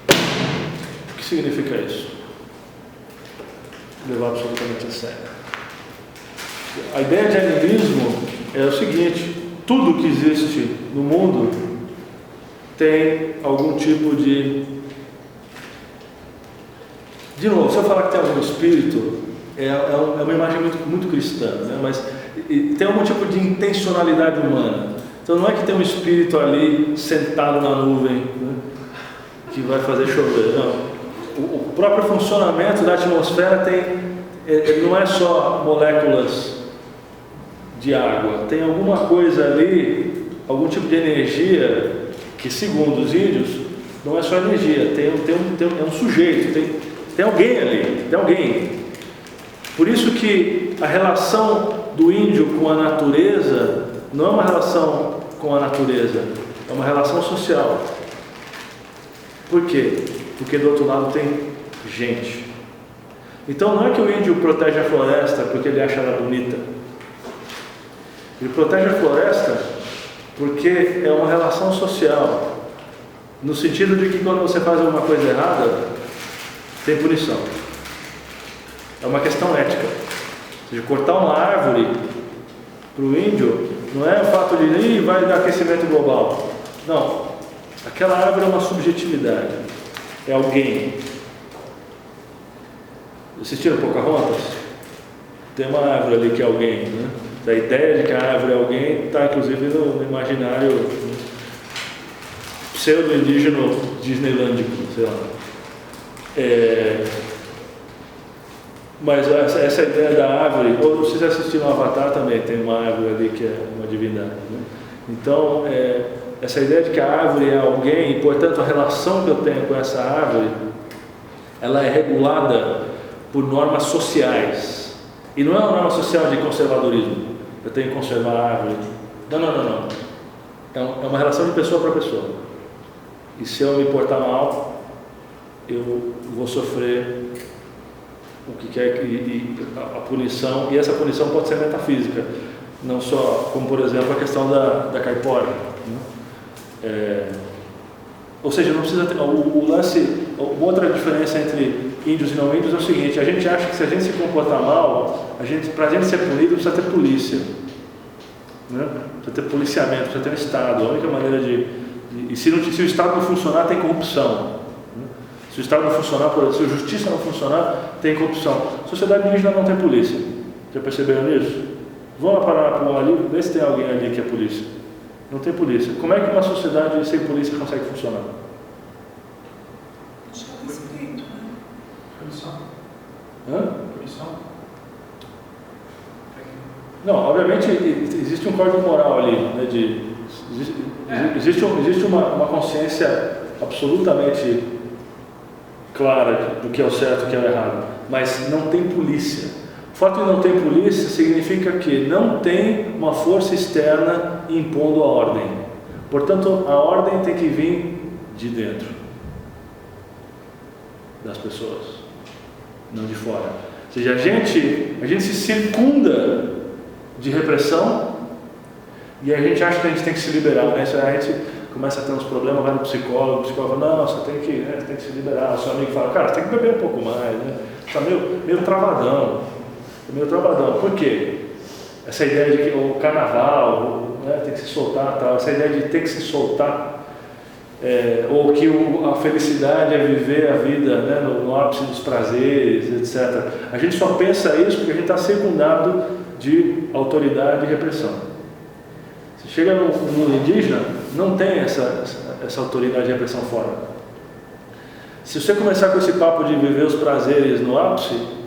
O que significa isso? Levar absolutamente a sério. A ideia de animismo é o seguinte: tudo que existe no mundo tem algum tipo de novo, se eu falar que tem algum espírito, é uma imagem muito cristã, né? Mas tem algum tipo de intencionalidade humana. Então não é que tem um espírito ali sentado na nuvem, né, que vai fazer chover. Não. O próprio funcionamento da atmosfera não é só moléculas de água, tem alguma coisa ali, algum tipo de energia que, segundo os índios, não é só energia, é um sujeito, tem alguém ali, tem alguém. Por isso que a relação do índio com a natureza não é uma relação com a natureza, é uma relação social. Por quê? Porque do outro lado tem gente. Então não é que o índio protege a floresta porque ele acha ela bonita. Ele protege a floresta porque é uma relação social, no sentido de que quando você faz alguma coisa errada, tem punição. É uma questão ética. Ou seja, cortar uma árvore para o índio não é o fato de vai dar aquecimento global. Não. Aquela árvore é uma subjetividade. É alguém. Assistiram Pocahontas? Tem uma árvore ali que é alguém, né? A ideia de que a árvore é alguém está inclusive no imaginário pseudo-indígena disneylândico, sei lá. Mas essa ideia da árvore, ou vocês assistiram Avatar também, tem uma árvore ali que é uma divindade, né? Então, essa ideia de que a árvore é alguém, e portanto a relação que eu tenho com essa árvore, ela é regulada por normas sociais. E não é uma norma social de conservadorismo. Eu tenho que conservar a árvore. Não. É uma relação de pessoa para pessoa. E se eu me portar mal, eu vou sofrer o que quer a punição. E essa punição pode ser metafísica. Não só, como por exemplo a questão da caipora, né? Ou seja, não precisa ter. O lance. Outra diferença entre índios e não índios é o seguinte: a gente acha que se a gente se comportar mal, para a gente ser punido precisa ter polícia, né? Precisa ter policiamento, precisa ter um Estado. A única maneira e se o Estado não funcionar, tem corrupção, né? Se o Estado não funcionar, se a justiça não funcionar, tem corrupção. Sociedade indígena não tem polícia. Já perceberam nisso? Vão lá para um ali, vê se tem alguém ali que é polícia. Não tem polícia. Como é que uma sociedade sem polícia consegue funcionar? Acho que é respeito, né? Punição. Hã? Punição. Não, obviamente existe um código moral ali, né, existe uma consciência absolutamente clara do que é o certo e o que é o errado, mas não tem polícia. O fato de não ter polícia significa que não tem uma força externa impondo a ordem. Portanto, a ordem tem que vir de dentro das pessoas, não de fora. Ou seja, a gente se circunda de repressão e a gente acha que a gente tem que se liberar, né? A gente começa a ter uns problemas, vai no psicólogo, o psicólogo fala: não, você tem que se liberar. O seu amigo fala: cara, você tem que beber um pouco mais, né? Você está meio travadão. Por quê? Essa ideia de que o carnaval, né, tem que se soltar, tal, essa ideia de ter que se soltar, ou que a felicidade é viver a vida, né, no ápice dos prazeres, etc. A gente só pensa isso porque a gente está circundado de autoridade e repressão. Se chega no mundo indígena, não tem essa autoridade e repressão fora. Se você começar com esse papo de viver os prazeres no ápice,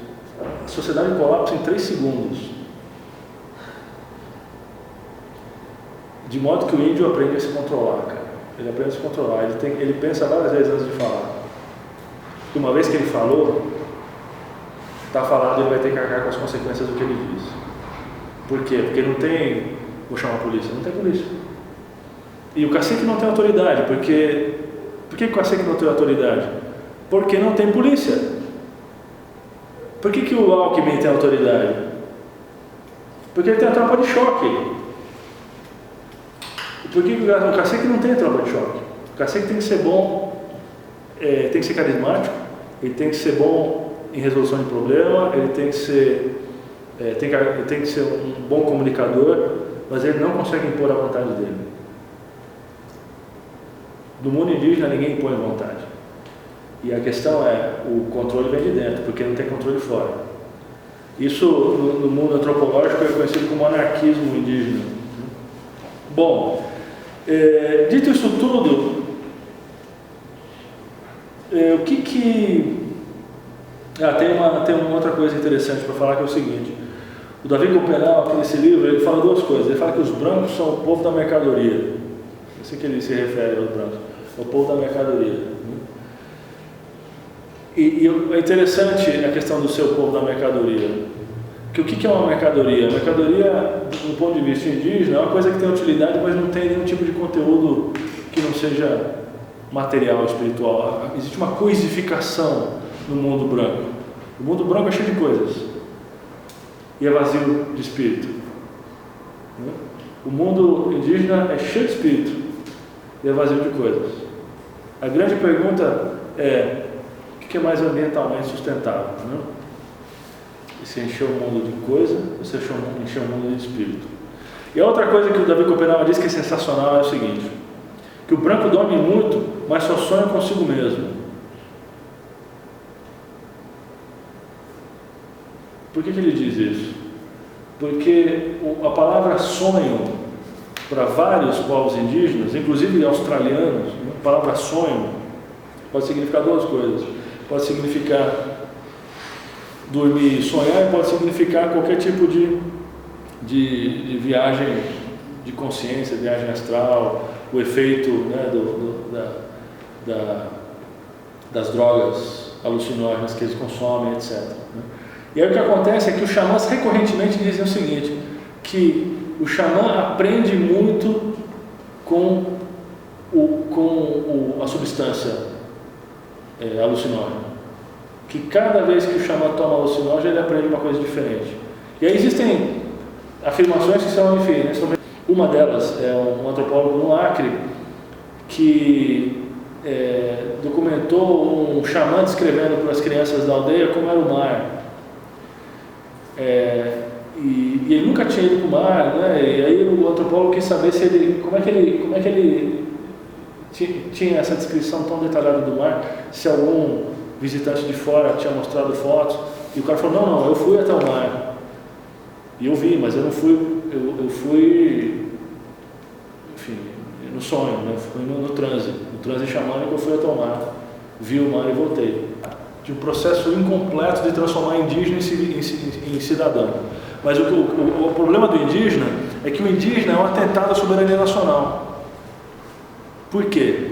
a sociedade colapsa em 3 segundos. De modo que o índio aprende a se controlar, cara. Ele aprende a se controlar. Ele pensa várias vezes antes de falar. E uma vez que ele falou, está falado, ele vai ter que arcar com as consequências do que ele diz. Por quê? Porque não tem... Vou chamar a polícia. Não tem polícia. E o cacique não tem autoridade. Por que o cacique não tem autoridade? Porque não tem polícia. Por que o Alckmin tem autoridade? Porque ele tem a tropa de choque. E por que o cacique não tem a tropa de choque? O cacique tem que ser bom, tem que ser carismático, ele tem que ser bom em resolução de problema, ele tem que ser um bom comunicador, mas ele não consegue impor a vontade dele. No mundo indígena ninguém impõe vontade. E a questão é, o controle vem de dentro, porque não tem controle fora. Isso no mundo antropológico é conhecido como anarquismo indígena. Bom, dito isso tudo, tem uma outra coisa interessante para falar, que é o seguinte: o Davi Copenau, aqui nesse livro, ele fala 2 coisas. Ele fala que os brancos são o povo da mercadoria. É assim que ele se refere aos brancos, é o povo da mercadoria. E é interessante a questão do seu povo da mercadoria. Que o que é uma mercadoria? A mercadoria, do ponto de vista indígena, é uma coisa que tem utilidade, mas não tem nenhum tipo de conteúdo que não seja material, espiritual. Existe uma coisificação no mundo branco. O mundo branco é cheio de coisas e é vazio de espírito. O mundo indígena é cheio de espírito e é vazio de coisas. A grande pergunta é: o que é mais ambientalmente sustentável? Né? Você encheu o mundo de coisa, você encheu o mundo de espírito. E a outra coisa que o Davi Copenau diz que é sensacional é o seguinte: que o branco dorme muito, mas só sonha consigo mesmo. Por que ele diz isso? Porque a palavra sonho, para vários povos indígenas, inclusive australianos, a palavra sonho pode significar 2 coisas. Pode significar dormir e sonhar, e pode significar qualquer tipo de viagem de consciência, viagem astral, o efeito, né, das drogas alucinógenas que eles consomem, etc. Né? E aí o que acontece é que os xamãs recorrentemente dizem o seguinte, que o xamã aprende muito com a substância alucinógena. Que cada vez que o xamã toma alucinógeno, ele aprende uma coisa diferente. E aí existem afirmações que são, enfim, uma delas é um antropólogo no Acre, que documentou um xamã descrevendo para as crianças da aldeia como era o mar. E ele nunca tinha ido para o mar, né? E aí o antropólogo quis saber como é que ele tinha essa descrição tão detalhada do mar, se algum visitante de fora tinha mostrado fotos. E o cara falou, não, eu fui até o mar. E eu vi, mas eu não fui, eu fui, enfim, no sonho, né? Fui no transe xamânico, eu fui até o mar, vi o mar e voltei. De um processo incompleto de transformar indígena em cidadão. Mas o problema do indígena é que o indígena é um atentado à soberania nacional. Por quê?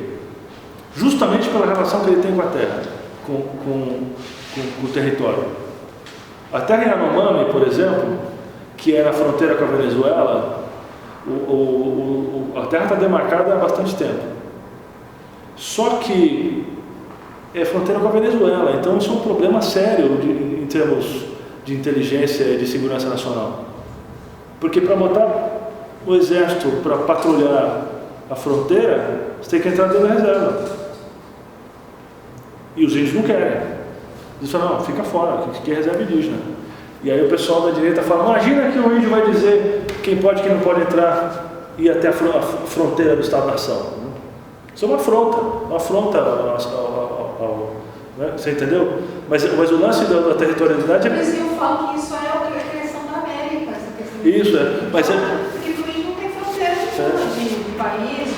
Justamente pela relação que ele tem com a terra, com o território. A terra Yanomami, por exemplo, que é na fronteira com a Venezuela, a terra está demarcada há bastante tempo. Só que é fronteira com a Venezuela, então isso é um problema sério em termos de inteligência e de segurança nacional. Porque para botar o exército para patrulhar a fronteira, você tem que entrar dentro da reserva. E os índios não querem. Eles falam, não, fica fora, aqui é reserva indígena. E aí o pessoal da direita fala, imagina que o índio vai dizer quem pode e quem não pode entrar e ir até a fronteira do Estado-nação. Isso é uma afronta né? Você entendeu? Mas o lance da territorialidade é... Mas eu falo que isso é a criação da América, essa questão. Isso, mas porque o índio não tem fronteira nenhuma de país,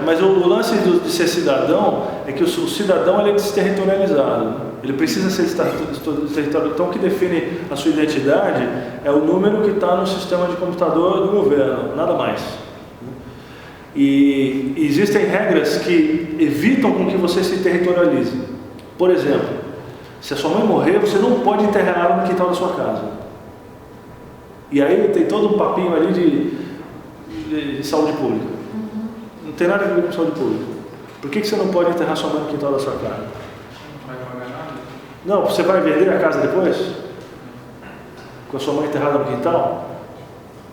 mas o lance de ser cidadão é que o cidadão ele é desterritorializado. Ele precisa ser territorializado. Então o que define a sua identidade é o número que está no sistema de computador do governo, nada mais. E existem regras que evitam com que você se territorialize. Por exemplo, se a sua mãe morrer, você não pode enterrar ela no quintal da sua casa. E aí tem todo um papinho ali de saúde pública. Não tem nada a ver com saúde pública. Por que você não pode enterrar sua mãe no quintal da sua casa? Não vai pagar nada? Não, você vai vender a casa depois? Com a sua mãe enterrada no quintal?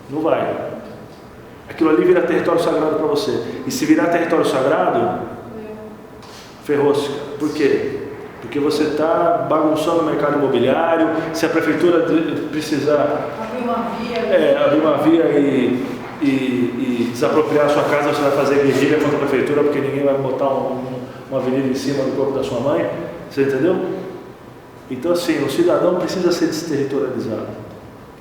Não vai. Aquilo ali vira território sagrado para você. E se virar território sagrado, ferrou-se. Por quê? Porque você está bagunçando o mercado imobiliário. Se a prefeitura precisar abrir uma via e desapropriar a sua casa, você vai fazer guerrilha contra a prefeitura, porque ninguém vai botar uma avenida em cima do corpo da sua mãe. Você entendeu? Então, assim, o cidadão precisa ser desterritorializado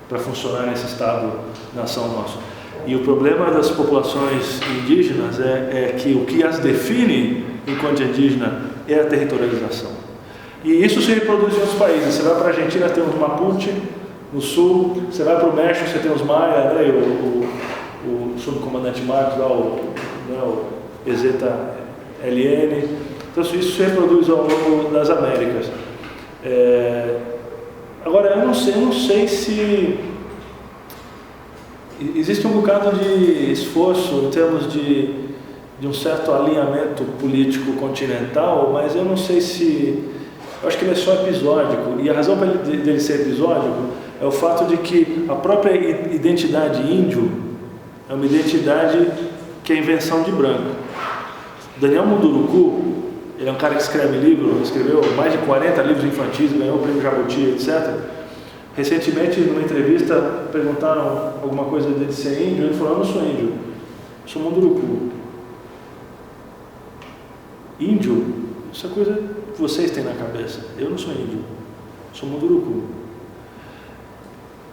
para funcionar nesse Estado-nação nosso. E o problema das populações indígenas é que o que as define enquanto indígena é a territorialização. E isso se reproduz em outros países. Você vai para a Argentina, tem os Mapuche, no sul. Você vai para o México, você tem os Maia, né? O subcomandante Marcos, lá, o Ezeta LN. Então isso se reproduz ao longo das Américas. Agora, eu não sei se... Existe um bocado de esforço em termos de um certo alinhamento político continental, mas eu não sei se... Eu acho que ele é só episódico. E a razão dele ser episódico é o fato de que a própria identidade índio é uma identidade que é invenção de branco. Daniel Munduruku, ele é um cara que escreve livro, escreveu mais de 40 livros infantis, ganhou o prêmio Jabuti, etc. Recentemente, numa entrevista, perguntaram alguma coisa dele ser índio, ele falou, eu não sou índio, eu sou Munduruku. Índio, essa coisa que vocês têm na cabeça, eu não sou índio, sou Munduruku.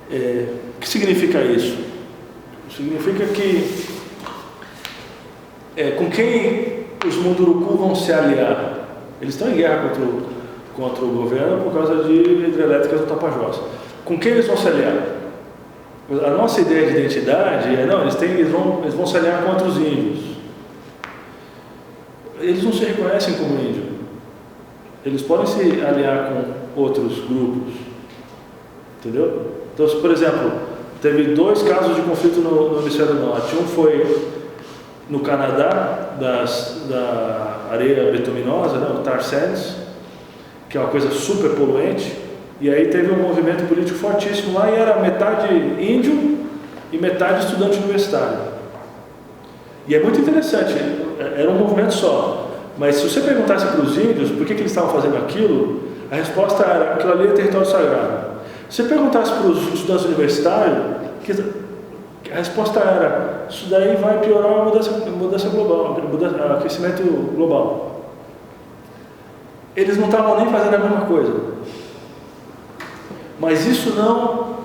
O que significa isso? Significa que com quem os Munduruku vão se aliar? Eles estão em guerra contra o governo por causa de hidrelétricas do Tapajós. Com quem eles vão se aliar? A nossa ideia de identidade eles vão se aliar contra os índios. Eles não se reconhecem como índio. Eles podem se aliar com outros grupos. Entendeu? Então, por exemplo, teve 2 casos de conflito no hemisfério norte. Um foi no Canadá, da areia betuminosa, né, o tar sands, que é uma coisa super poluente. E aí teve um movimento político fortíssimo lá e era metade índio e metade estudante universitário. E é muito interessante, era um movimento só, Mas se você perguntasse para os índios por que eles estavam fazendo aquilo, a resposta era: aquilo ali é território sagrado. Se você perguntasse para os estudantes universitários, a resposta era: isso daí vai piorar a mudança global, o aquecimento global. Eles não estavam nem fazendo a mesma coisa. Mas isso não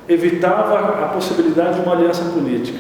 evitava a possibilidade de uma aliança política.